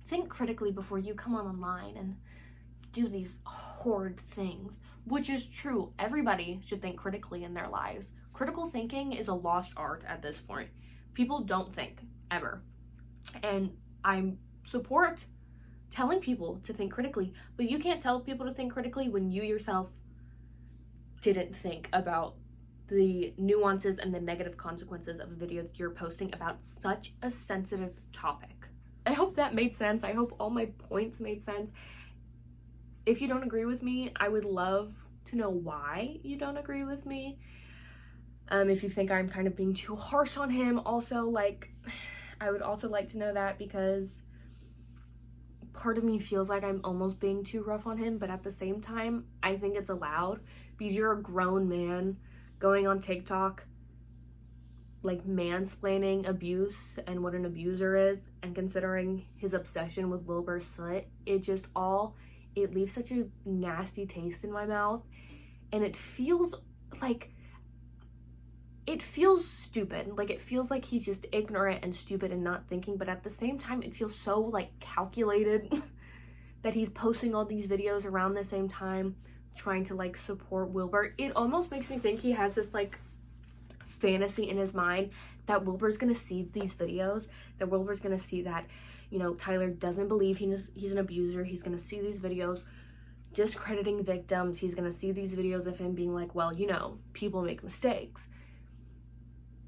Think critically before you come online and do these horrid things, which is true. Everybody should think critically in their lives. Critical thinking is a lost art at this point. People don't think, ever. And I support telling people to think critically, but you can't tell people to think critically when you yourself didn't think about the nuances and the negative consequences of a video that you're posting about such a sensitive topic. I hope that made sense. I hope all my points made sense. If you don't agree with me, I would love to know why you don't agree with me. If you think I'm kind of being too harsh on him, also, like, I would also like to know that, because part of me feels like I'm almost being too rough on him, but at the same time, I think it's allowed, because you're a grown man going on TikTok, like, mansplaining abuse and what an abuser is, and considering his obsession with Wilbur's foot, it leaves such a nasty taste in my mouth, and it feels stupid. Like, it feels like he's just ignorant and stupid and not thinking, but at the same time, it feels so, like, calculated that he's posting all these videos around the same time, trying to, like, support Wilbur. It almost makes me think he has this, like, fantasy in his mind that Wilbur's gonna see these videos, that Wilbur's gonna see that, you know, Tyler doesn't believe he's an abuser. He's gonna see these videos, discrediting victims. He's gonna see these videos of him being like, well, you know, people make mistakes.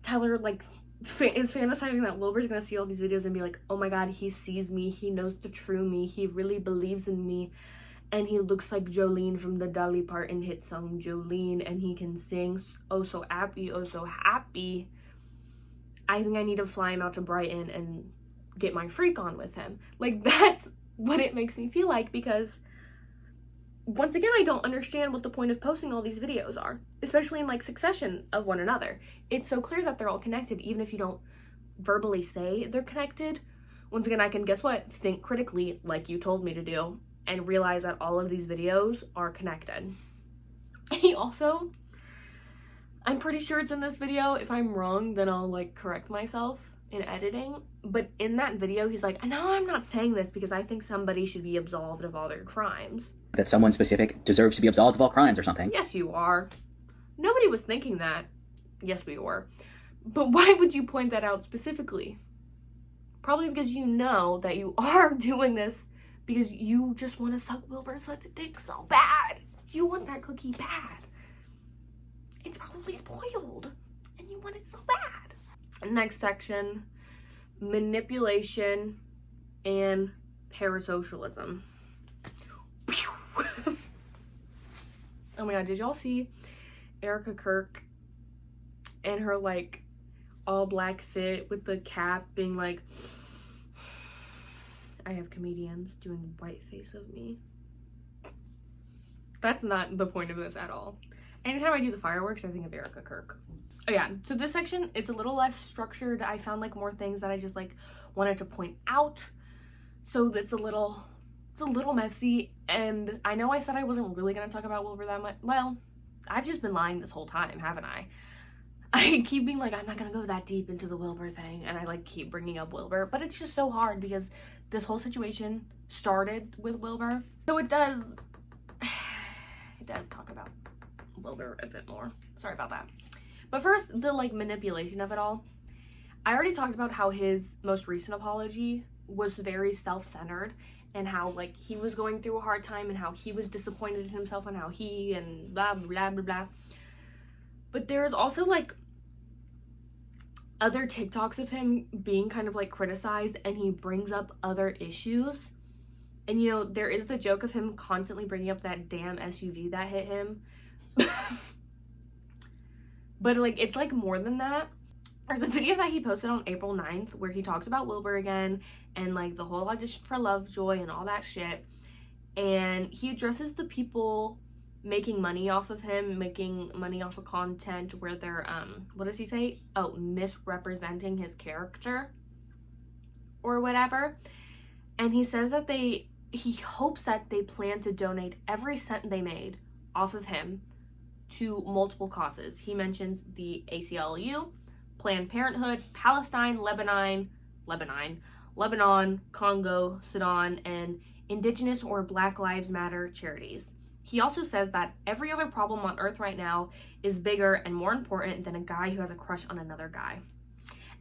Tyler, like, is fantasizing that Wilbur's gonna see all these videos and be like, oh my god, he sees me, he knows the true me, he really believes in me, and he looks like Jolene from the Dolly Parton hit song Jolene, and he can sing oh so happy, oh so happy. I think I need to fly him out to Brighton and get my freak on with him. Like, that's what it makes me feel like, because once again, I don't understand what the point of posting all these videos are, especially in like succession of one another. It's so clear that they're all connected, even if you don't verbally say they're connected. Once again, I can, guess what, think critically like you told me to do, and realize that all of these videos are connected. He also, I'm pretty sure it's in this video. If I'm wrong, then I'll like correct myself in editing. But in that video, he's like, no, I'm not saying this because I think somebody should be absolved of all their crimes. That someone specific deserves to be absolved of all crimes or something. Yes, you are. Nobody was thinking that. Yes, we were. But why would you point that out specifically? Probably because you know that you are doing this because you just want to suck Wilbur's dick so bad. You want that cookie bad. It's probably spoiled, and you want it so bad. Next section, manipulation and parasocialism. Oh my god, did y'all see Erica Kirk and her like all black fit with the cap being like, I have comedians doing white face of me? That's not the point of this at all. Anytime I do the fireworks, I think of Erica Kirk. Oh yeah, so this section, it's a little less structured. I found like more things that I just like wanted to point out. So it's a little messy, and I know I said I wasn't really gonna talk about Wilbur that much. Well, I've just been lying this whole time, haven't I? I keep being like, I'm not gonna go that deep into the Wilbur thing, and I like keep bringing up Wilbur, but it's just so hard because this whole situation started with Wilbur. So it does talk about Wilbur a bit more. Sorry about that. But first, the like manipulation of it all. I already talked about how his most recent apology was very self-centered, and how like he was going through a hard time, and how he was disappointed in himself, and how he and blah blah blah blah. But there's also like other TikToks of him being kind of like criticized, and he brings up other issues. And you know, there is the joke of him constantly bringing up that damn SUV that hit him. But like, it's like more than that. There's a video that he posted on April 9th where he talks about Wilbur again, and like the whole audition for Lovejoy and all that shit. And he addresses the people making money off of him, making money off of content where they're, what does he say? Oh, misrepresenting his character or whatever. And he says that he hopes that they plan to donate every cent they made off of him to multiple causes. He mentions the ACLU, Planned Parenthood, Palestine, Lebanon, Congo, Sudan, and Indigenous or Black Lives Matter charities. He also says that every other problem on earth right now is bigger and more important than a guy who has a crush on another guy.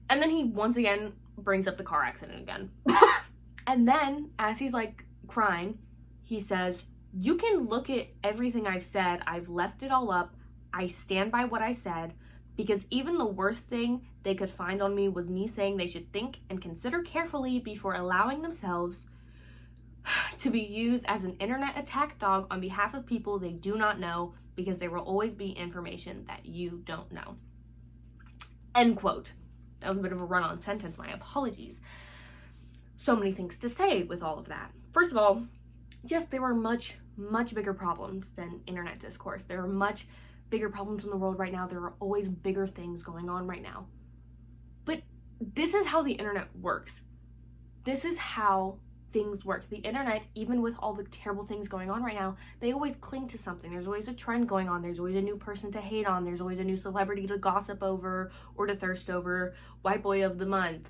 And then he once again brings up the car accident again. And then, as he's like crying, he says, you can look at everything I've said. I've left it all up. I stand by what I said, because even the worst thing they could find on me was me saying they should think and consider carefully before allowing themselves to be used as an internet attack dog on behalf of people they do not know, because there will always be information that you don't know. End quote. That was a bit of a run-on sentence. My apologies. So many things to say with all of that. First of all, yes, there are much bigger problems than internet discourse. There are much bigger problems in the world right now. There are always bigger things going on right now. But this is how the internet works. This is how things work. The internet, even with all the terrible things going on right now, they always cling to something. There's always a trend going on. There's always a new person to hate on. There's always a new celebrity to gossip over or to thirst over. White boy of the month,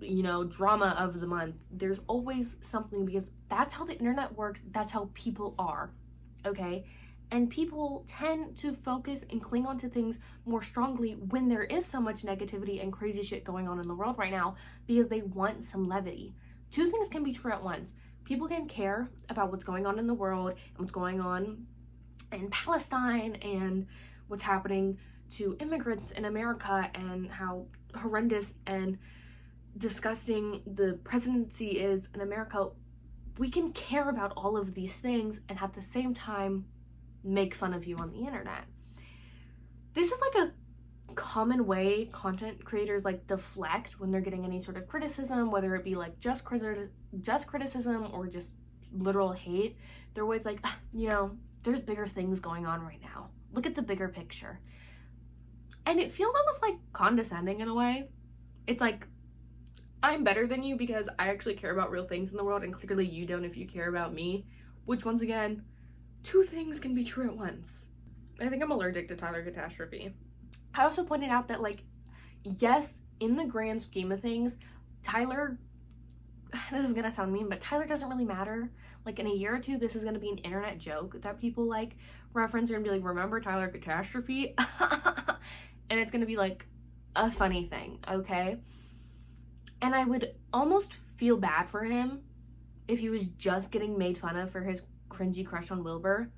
you know, drama of the month. There's always something, because that's how the internet works. That's how people are, okay? And people tend to focus and cling on to things more strongly when there is so much negativity and crazy shit going on in the world right now, because they want some levity. Two things can be true at once. People can care about what's going on in the world and what's going on in Palestine and what's happening to immigrants in America and how horrendous and disgusting the presidency is in America. We can care about all of these things and at the same time make fun of you on the internet. This is like a common way content creators like deflect when they're getting any sort of criticism, whether it be like just criticism or just literal hate. They're always like, you know, there's bigger things going on right now. Look at the bigger picture. And it feels almost like condescending in a way. It's like, I'm better than you because I actually care about real things in the world, and clearly you don't if you care about me. Which, once again, two things can be true at once. I think I'm allergic to Tyler Catastrophe. I also pointed out that, like, yes, in the grand scheme of things, Tyler, this is gonna sound mean, but Tyler doesn't really matter. Like, in a year or two, this is gonna be an internet joke that people, like, reference and be like, remember Tyler Catastrophe? And it's gonna be, like, a funny thing, okay? And I would almost feel bad for him if he was just getting made fun of for his cringy crush on Wilbur.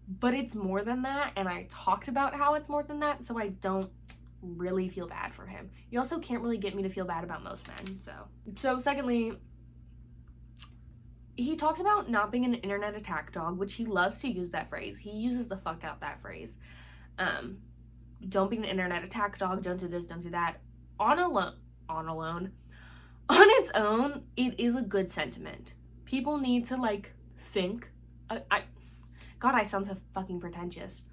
But it's more than that, and I talked about how it's more than that, so I don't really feel bad for him. You also can't really get me to feel bad about most men, so secondly, he talks about not being an internet attack dog, which he loves to use that phrase. He uses the fuck out that phrase. Don't be an internet attack dog, don't do this, don't do that. On its own, it is a good sentiment. People need to, like, think. God, I sound so fucking pretentious.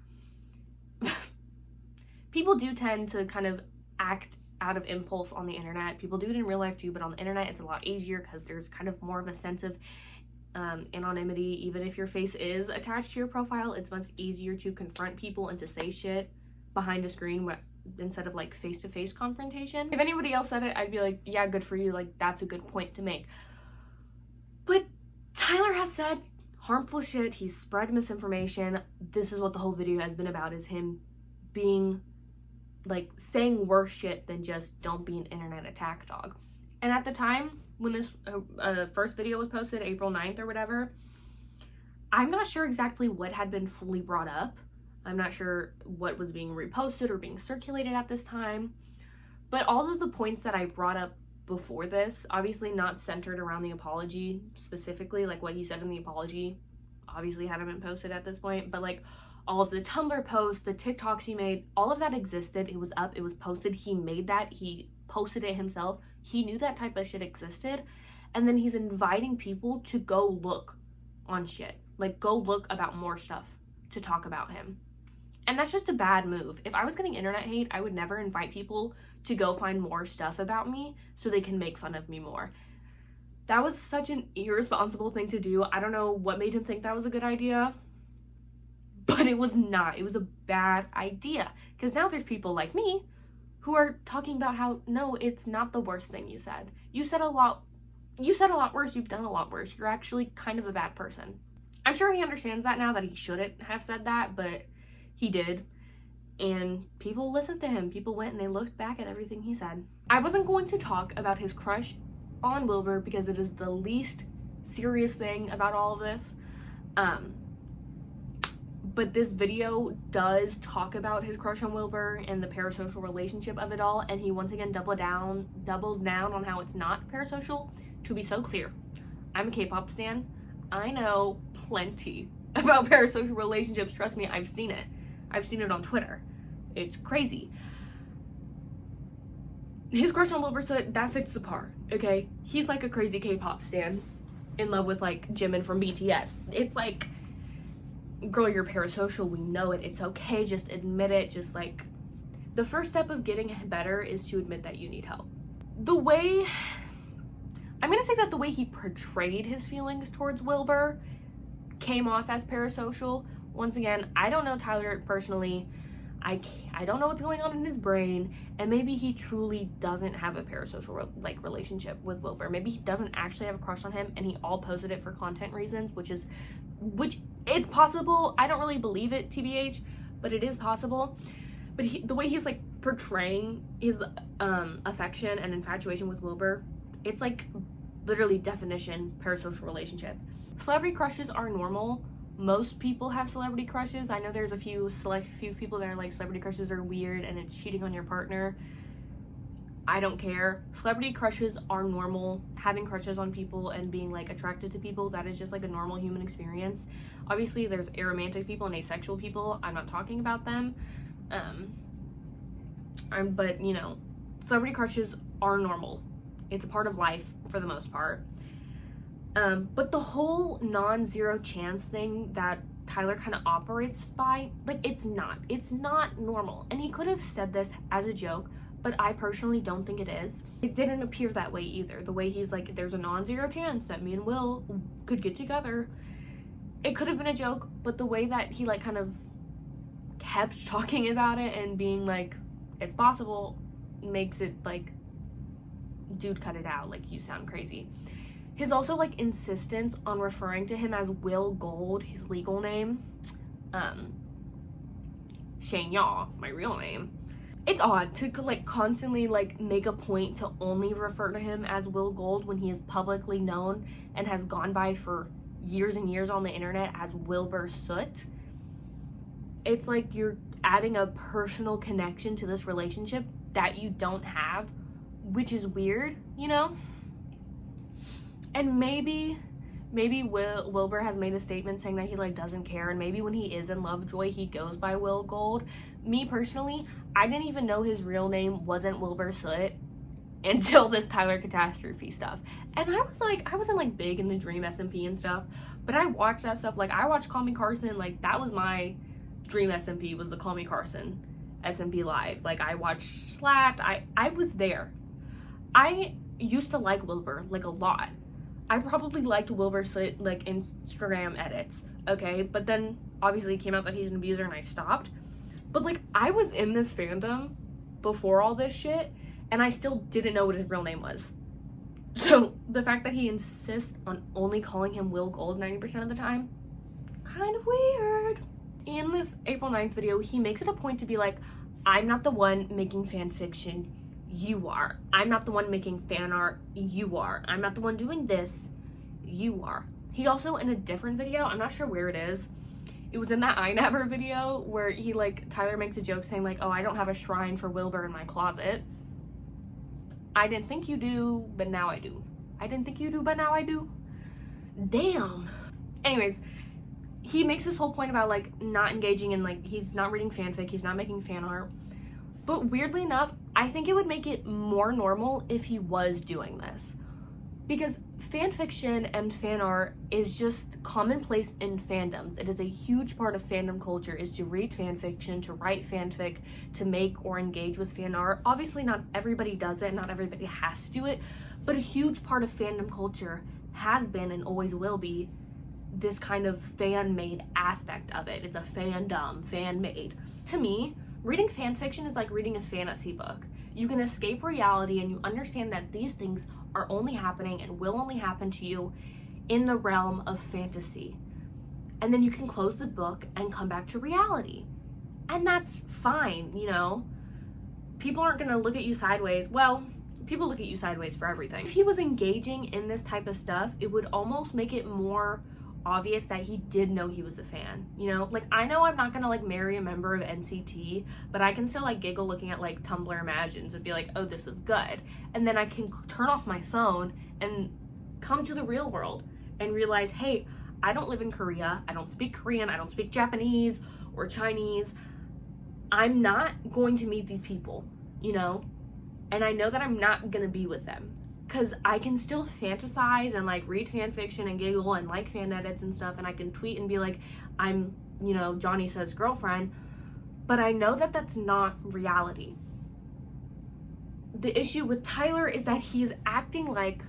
People do tend to kind of act out of impulse on the internet. People do it in real life too, but on the internet it's a lot easier because there's kind of more of a sense of anonymity. Even if your face is attached to your profile, it's much easier to confront people and to say shit behind a screen instead of, like, face-to-face confrontation. If anybody else said it, I'd be like, yeah, good for you, like, that's a good point to make. But Tyler has said harmful shit, he's spread misinformation. This is what the whole video has been about, is him being, like, saying worse shit than just don't be an internet attack dog. And at the time when this first video was posted, April 9th or whatever, I'm not sure exactly what had been fully brought up. I'm not sure what was being reposted or being circulated at this time, but all of the points that I brought up before this, obviously not centered around the apology specifically, like what he said in the apology obviously hadn't been posted at this point, but like all of the Tumblr posts, the TikToks he made, all of that existed. It was up, it was posted, he made that, he posted it himself, he knew that type of shit existed, and then he's inviting people to go look on shit, like go look about more stuff to talk about him. And that's just a bad move. If I was getting internet hate, I would never invite people to go find more stuff about me so they can make fun of me more. That was such an irresponsible thing to do. I don't know what made him think that was a good idea, but it was not. It was a bad idea. Because now there's people like me who are talking about how, no, it's not the worst thing you said. You said a lot worse, you've done a lot worse. You're actually kind of a bad person. I'm sure he understands that now, that he shouldn't have said that, but he did, and people listened to him. People went and they looked back at everything he said. I wasn't going to talk about his crush on Wilbur because it is the least serious thing about all of this, but this video does talk about his crush on Wilbur and the parasocial relationship of it all, and he once again doubles down on how it's not parasocial. To be so clear, I'm a K-pop stan. I know plenty about parasocial relationships. Trust me, I've seen it. I've seen it on Twitter. It's crazy. His crush on Wilbur, so that fits the part, okay? He's like a crazy K-pop stan in love with, like, Jimin from BTS. It's like, girl, you're parasocial, we know it. It's okay, just admit it. Just, like, the first step of getting better is to admit that you need help. I'm gonna say that the way he portrayed his feelings towards Wilbur came off as parasocial. Once again, I don't know Tyler personally. I don't know what's going on in his brain, and maybe he truly doesn't have a parasocial relationship with Wilbur. Maybe he doesn't actually have a crush on him, and he all posted it for content reasons, which it's possible. I don't really believe it, TBH, but it is possible. But the way he's, like, portraying his affection and infatuation with Wilbur, it's like literally definition parasocial relationship. Celebrity crushes are normal. Most people have celebrity crushes. I know there's a few people that are like, celebrity crushes are weird and it's cheating on your partner. I don't care. Celebrity crushes are normal. Having crushes on people and being like attracted to people, that is just like a normal human experience. Obviously there's aromantic people and asexual people. I'm not talking about them. But you know, celebrity crushes are normal. It's a part of life for the most part. But the whole non-zero chance thing that Tyler kind of operates by, like, it's not normal. And he could have said this as a joke, but I personally don't think it is. It didn't appear that way either. The way he's like, there's a non-zero chance that me and Will could get together. It could have been a joke, but the way that he like kind of kept talking about it and being like, it's possible, makes it like, dude, cut it out, like, you sound crazy. His also like insistence on referring to him as Will Gold, his legal name, Shane Yaw, my real name. It's odd to like constantly like make a point to only refer to him as Will Gold when he is publicly known and has gone by for years and years on the internet as Wilbur Soot. It's like you're adding a personal connection to this relationship that you don't have, which is weird, you know? And maybe Wilbur has made a statement saying that he like doesn't care, and maybe when he is in Lovejoy he goes by Will Gold. Me personally, I didn't even know his real name wasn't Wilbur Soot until this Tyler Catastrophe stuff. And I wasn't like big in the Dream SMP and stuff, but I watched that stuff. Like, I watched Call Me Carson, like that was my Dream SMP, was the Call Me Carson SMP Live. Like, I watched Slat, I was there. I used to like Wilbur like a lot. I probably liked Wilbur Soot like Instagram edits, okay? But then obviously it came out that he's an abuser and I stopped. But like, I was in this fandom before all this shit and I still didn't know what his real name was. So the fact that he insists on only calling him Will Gold 90% of the time, kind of weird. In this April 9th video, he makes it a point to be like, I'm not the one making fan fiction, you are. I'm not the one making fan art, you are. I'm not the one doing this, you are. He also, in a different video, I'm not sure where it is, it was in that iNabber video where he like, Tyler makes a joke saying like, oh, I don't have a shrine for Wilbur in my closet. I didn't think you do, but now I do. I didn't think you do, but now I do. Damn. Anyways, he makes this whole point about like not engaging in like, he's not reading fanfic, he's not making fan art. But weirdly enough, I think it would make it more normal if he was doing this. Because fan fiction and fan art is just commonplace in fandoms. It is a huge part of fandom culture, is to read fan fiction, to write fanfic, to make or engage with fan art. Obviously not everybody does it, not everybody has to do it, but a huge part of fandom culture has been and always will be this kind of fan-made aspect of it. It's a fandom, fan-made. To me, reading fan fiction is like reading a fantasy book. You can escape reality and you understand that these things are only happening and will only happen to you in the realm of fantasy. And then you can close the book and come back to reality. And that's fine, you know? People aren't gonna look at you sideways. Well, people look at you sideways for everything. If he was engaging in this type of stuff, it would almost make it more obvious that he did know he was a fan, you know? Like, I know I'm not gonna like marry a member of NCT, but I can still like giggle looking at like Tumblr Imagines and be like, oh, this is good. And then I can turn off my phone and come to the real world and realize, hey, I don't live in Korea, I don't speak Korean, I don't speak Japanese or Chinese. I'm not going to meet these people, you know? And I know that I'm not gonna be with them. Because I can still fantasize and like read fan fiction and giggle and like fan edits and stuff, and I can tweet and be like, I'm, you know, Johnny Says girlfriend, but I know that that's not reality. The issue with Tyler is that he's acting like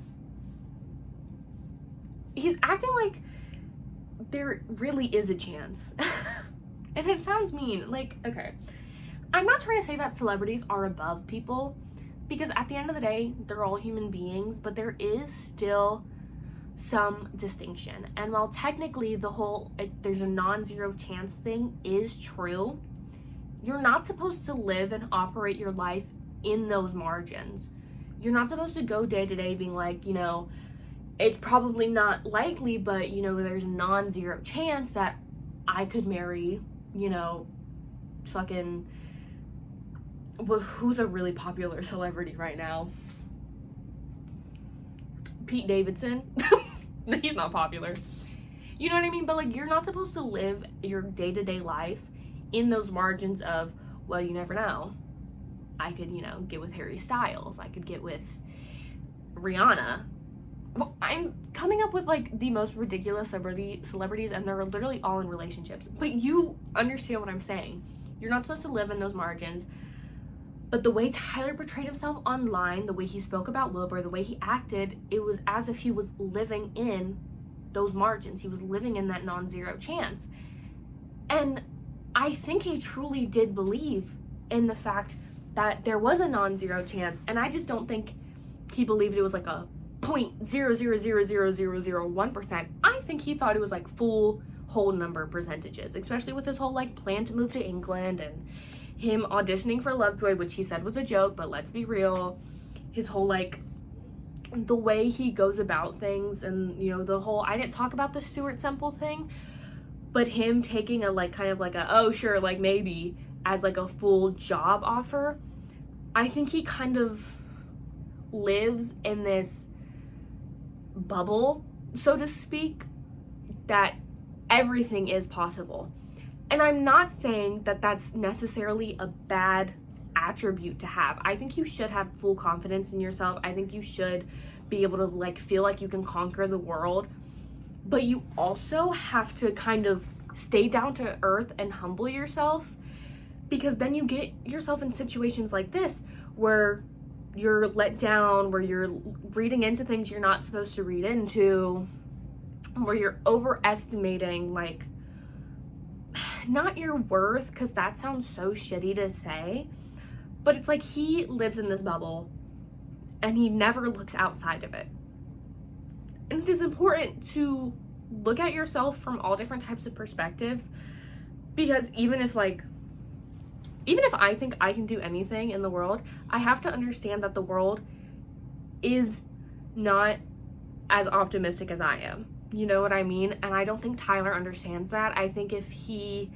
there really is a chance. And it sounds mean, like, okay, I'm not trying to say that celebrities are above people, because at the end of the day, they're all human beings, but there is still some distinction. And while technically the whole, there's a non-zero chance thing is true, you're not supposed to live and operate your life in those margins. You're not supposed to go day to day being like, you know, it's probably not likely, but, you know, there's a non-zero chance that I could marry, you know, fucking, well, who's a really popular celebrity right now? Pete Davidson. He's not popular. You know what I mean? But, like, you're not supposed to live your day-to-day life in those margins of, well, you never know. I could, you know, get with Harry Styles. I could get with Rihanna. Well, I'm coming up with, like, the most ridiculous celebrities, and they're literally all in relationships. But you understand what I'm saying. You're not supposed to live in those margins. But the way Tyler portrayed himself online, the way he spoke about Wilbur, the way he acted, it was as if he was living in those margins. He was living in that non-zero chance. And I think he truly did believe in the fact that there was a non-zero chance. And I just don't think he believed it was like a 0.0000001%. I think he thought it was like full whole number percentages, especially with his whole like plan to move to England and him auditioning for Lovejoy, which he said was a joke, but let's be real. His whole like the way he goes about things, and you know, the whole, I didn't talk about the Stuart Semple thing, but him taking a like kind of like a oh sure like maybe as like a full job offer. I think he kind of lives in this bubble, so to speak, that everything is possible. And I'm not saying that that's necessarily a bad attribute to have. I think you should have full confidence in yourself. I think you should be able to like feel like you can conquer the world. But you also have to kind of stay down to earth and humble yourself, because then you get yourself in situations like this where you're let down, where you're reading into things you're not supposed to read into, where you're overestimating like not your worth, because that sounds so shitty to say, but it's like he lives in this bubble and he never looks outside of it. And it is important to look at yourself from all different types of perspectives, because even if I think I can do anything in the world, I have to understand that the world is not as optimistic as I am. You know what I mean? And I don't think Tyler understands that. I think he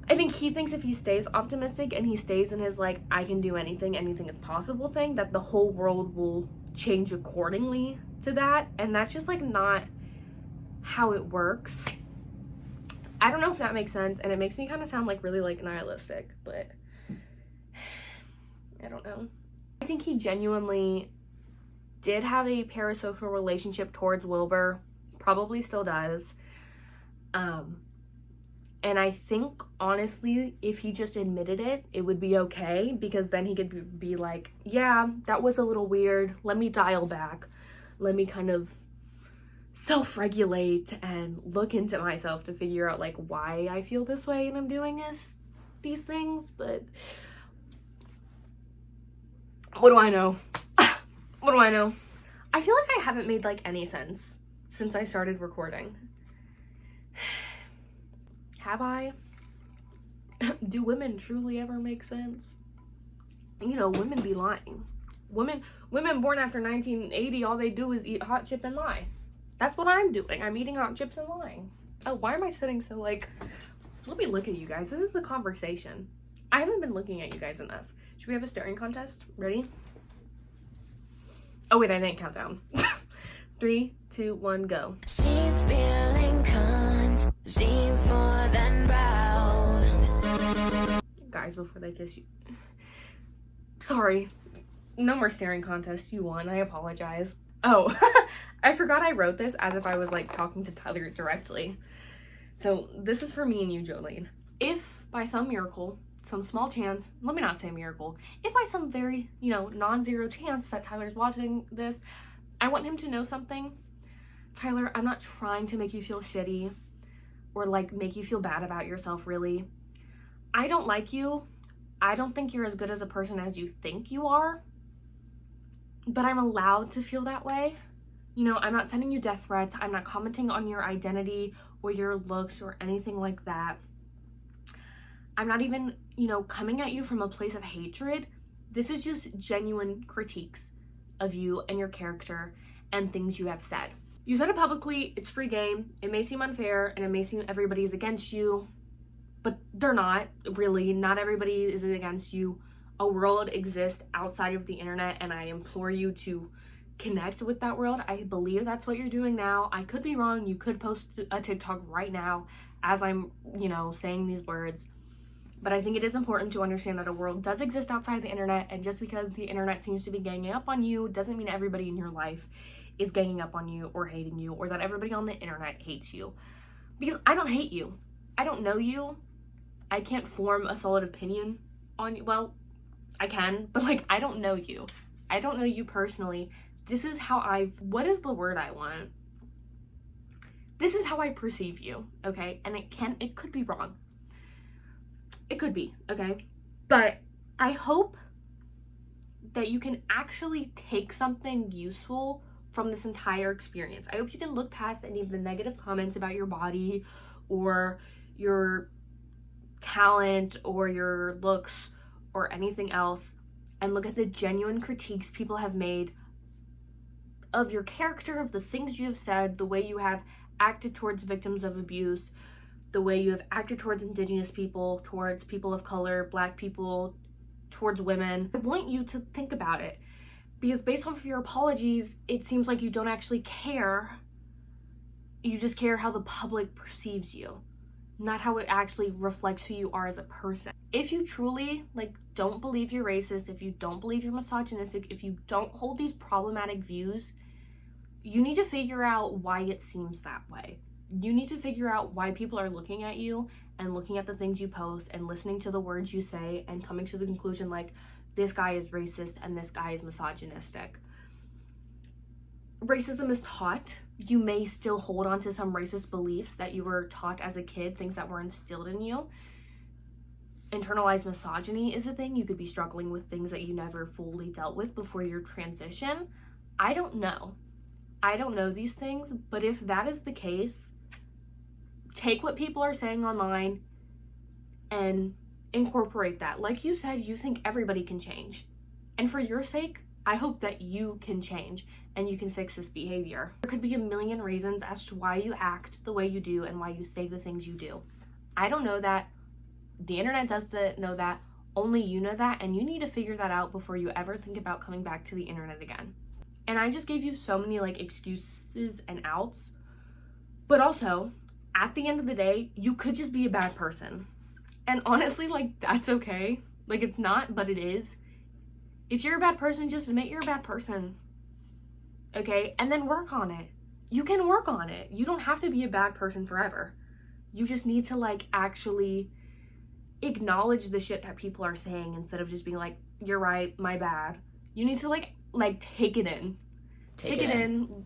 thinks if he stays optimistic and he stays in his like I can do anything is possible thing, that the whole world will change accordingly to that. And that's just like not how it works. I don't know if that makes sense, and it makes me kind of sound like really like nihilistic, but I don't know. I think he genuinely did have a parasocial relationship towards Wilbur, probably still does. And I think honestly, if he just admitted it, it would be okay, because then he could be like, yeah, that was a little weird. Let me dial back. Let me kind of self-regulate and look into myself to figure out like why I feel this way and I'm doing these things. But what do I know? What do I know? I feel like I haven't made like any sense since I started recording. Have I? Do women truly ever make sense? You know, women be lying. Women born after 1980, all they do is eat hot chip and lie. That's what I'm doing. I'm eating hot chips and lying. Oh, why am I sitting so like... Let me look at you guys. This is the conversation. I haven't been looking at you guys enough. Should we have a staring contest? Ready? Oh wait, I didn't count down. 3, 2, 1, go. She's feeling cons. She's more than proud. Guys, before they kiss you. Sorry. No more staring contest. You won. I apologize. Oh, I forgot I wrote this as if I was like talking to Tyler directly. So this is for me and you, Jolene. If by some miracle, some small chance, let me not say miracle, if by some very, you know, non-zero chance that Tyler's watching this, I want him to know something. Tyler, I'm not trying to make you feel shitty or like make you feel bad about yourself, really. I don't like you. I don't think you're as good as a person as you think you are, but I'm allowed to feel that way. You know, I'm not sending you death threats. I'm not commenting on your identity or your looks or anything like that. I'm not even, you know, coming at you from a place of hatred. This is just genuine critiques of you and your character and things you have said. You said it publicly, it's free game, it may seem unfair, and it may seem everybody is against you, but they're not, really. Not everybody is against you. A world exists outside of the internet, and I implore you to connect with that world. I believe that's what you're doing now. I could be wrong. You could post a TikTok right now as I'm, saying these words. But I think it is important to understand that a world does exist outside the internet, and just because the internet seems to be ganging up on you doesn't mean everybody in your life is ganging up on you or hating you, or that everybody on the internet hates you. Because I don't hate you. I don't know you. I can't form a solid opinion on you. Well, I can, but like, I don't know you. I don't know you personally. This is how what is the word I want? This is how I perceive you, okay? And it could be wrong. It could be, okay? But I hope that you can actually take something useful from this entire experience. I hope you can look past any of the negative comments about your body or your talent or your looks or anything else, and look at the genuine critiques people have made of your character, of the things you have said, the way you have acted towards victims of abuse, the way you have acted towards Indigenous people, towards people of color, Black people, towards women. I want you to think about it, because based off of your apologies, it seems like you don't actually care. You just care how the public perceives you, not how it actually reflects who you are as a person. If you truly don't believe you're racist, if you don't believe you're misogynistic, if you don't hold these problematic views, you need to figure out why it seems that way. You need to figure out why people are looking at you and looking at the things you post and listening to the words you say and coming to the conclusion this guy is racist and this guy is misogynistic. Racism is taught. You may still hold on to some racist beliefs that you were taught as a kid, things that were instilled in you. Internalized misogyny is a thing. You could be struggling with things that you never fully dealt with before your transition. I don't know. I don't know these things, but if that is the case, take what people are saying online and incorporate that. Like you said, you think everybody can change. And for your sake, I hope that you can change and you can fix this behavior. There could be a million reasons as to why you act the way you do and why you say the things you do. I don't know that. The internet doesn't know that. Only you know that, and you need to figure that out before you ever think about coming back to the internet again. And I just gave you so many excuses and outs. But also, at the end of the day, you could just be a bad person. And honestly, that's okay. It's not, but it is. If you're a bad person, just admit you're a bad person. Okay? And then work on it. You can work on it. You don't have to be a bad person forever. You just need to actually acknowledge the shit that people are saying instead of just being you're right, my bad. You need to take it in. Take it in,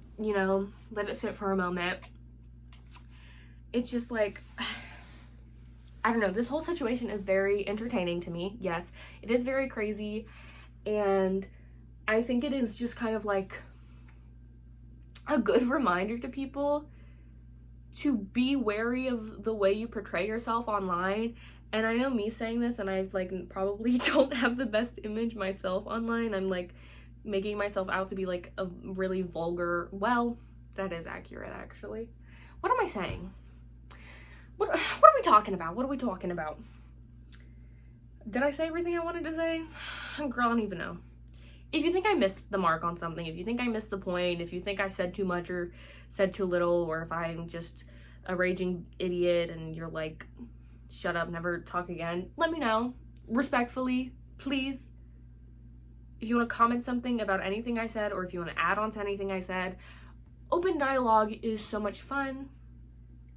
let it sit for a moment. It's just I don't know, this whole situation is very entertaining to me. Yes, it is very crazy, and I think it is just kind of a good reminder to people to be wary of the way you portray yourself online. And I know me saying this, and I've probably don't have the best image myself online. I'm making myself out to be a really vulgar, well, that is accurate actually. What am I saying? What are we talking about? What are we talking about? Did I say everything I wanted to say? Girl, I don't even know. If you think I missed the mark on something, if you think I missed the point, if you think I said too much or said too little, or if I'm just a raging idiot and you're shut up, never talk again, let me know. Respectfully, please. If you want to comment something about anything I said, or if you want to add on to anything I said, open dialogue is so much fun.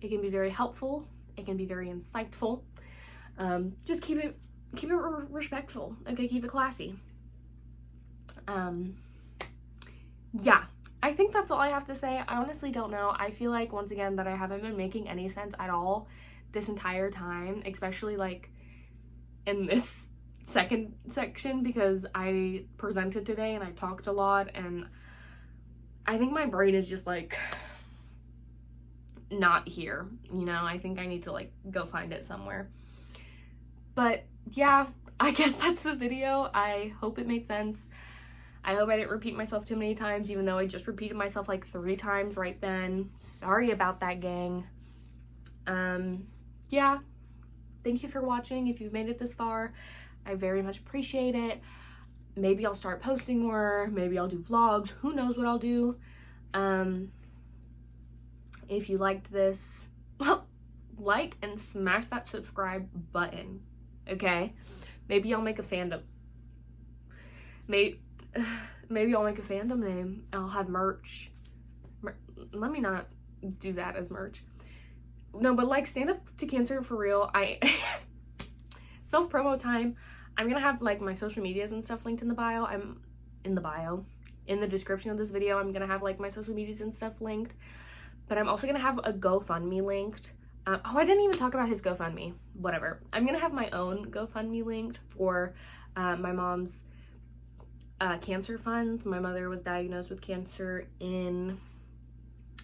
It can be very helpful. It can be very insightful. Just keep it respectful. Okay, keep it classy. Yeah, I think that's all I have to say. I honestly don't know. I feel once again that I haven't been making any sense at all this entire time, especially in this second section, because I presented today and I talked a lot, and I think my brain is just not here, I think I need to go find it somewhere. But yeah, I guess that's the video. I hope it made sense. I hope I didn't repeat myself too many times, even though I just repeated myself like 3 times right then. Sorry about that, gang. Yeah, thank you for watching. If you've made it this far, I very much appreciate it. Maybe I'll start posting more, maybe I'll do vlogs, who knows what I'll do. If you liked this, like and smash that subscribe button, okay? Maybe I'll make a fandom. Maybe I'll make a fandom name. I'll have merch. Let me not do that as merch. No, but like Stand Up to Cancer for real. Self-promo time. I'm gonna have like my social medias and stuff linked in the bio. In the description of this video, I'm gonna have like my social medias and stuff linked. But I'm also gonna have a GoFundMe linked. Oh, I didn't even talk about his GoFundMe. Whatever. I'm gonna have my own GoFundMe linked for my mom's cancer fund. My mother was diagnosed with cancer in,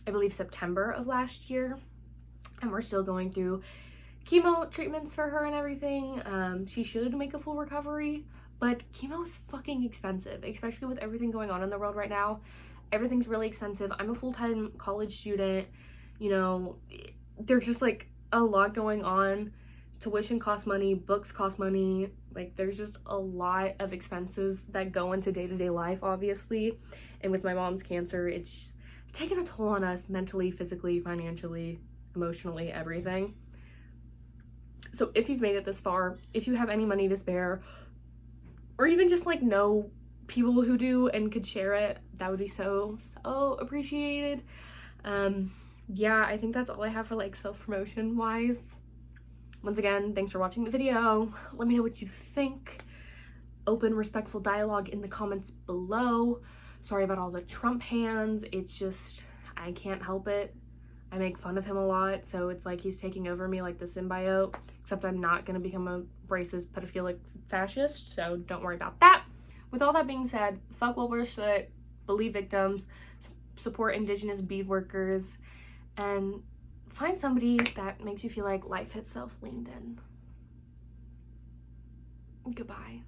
I believe, September of last year. And we're still going through chemo treatments for her and everything. She should make a full recovery, but chemo is fucking expensive, especially with everything going on in the world right now. Everything's really expensive. I'm a full-time college student. You know, there's just like a lot going on. Tuition costs money, books cost money. Like, there's just a lot of expenses that go into day-to-day life, obviously. And with my mom's cancer, it's taken a toll on us mentally, physically, financially, emotionally, everything. So if you've made it this far, if you have any money to spare, or even just like know people who do and could share it, that would be so appreciated. Yeah, I think that's all I have for like self-promotion wise. Once again, thanks for watching the video. Let me know what you think. Open, respectful dialogue in the comments below. Sorry about all the Trump hands. It's just, I can't help it. I make fun of him a lot, so it's like he's taking over me like the symbiote, except I'm not gonna become a racist, pedophilic fascist, so don't worry about that. With all that being said, fuck Wilbur, believe victims, support indigenous bead workers, and find somebody that makes you feel like life itself leaned in. Goodbye.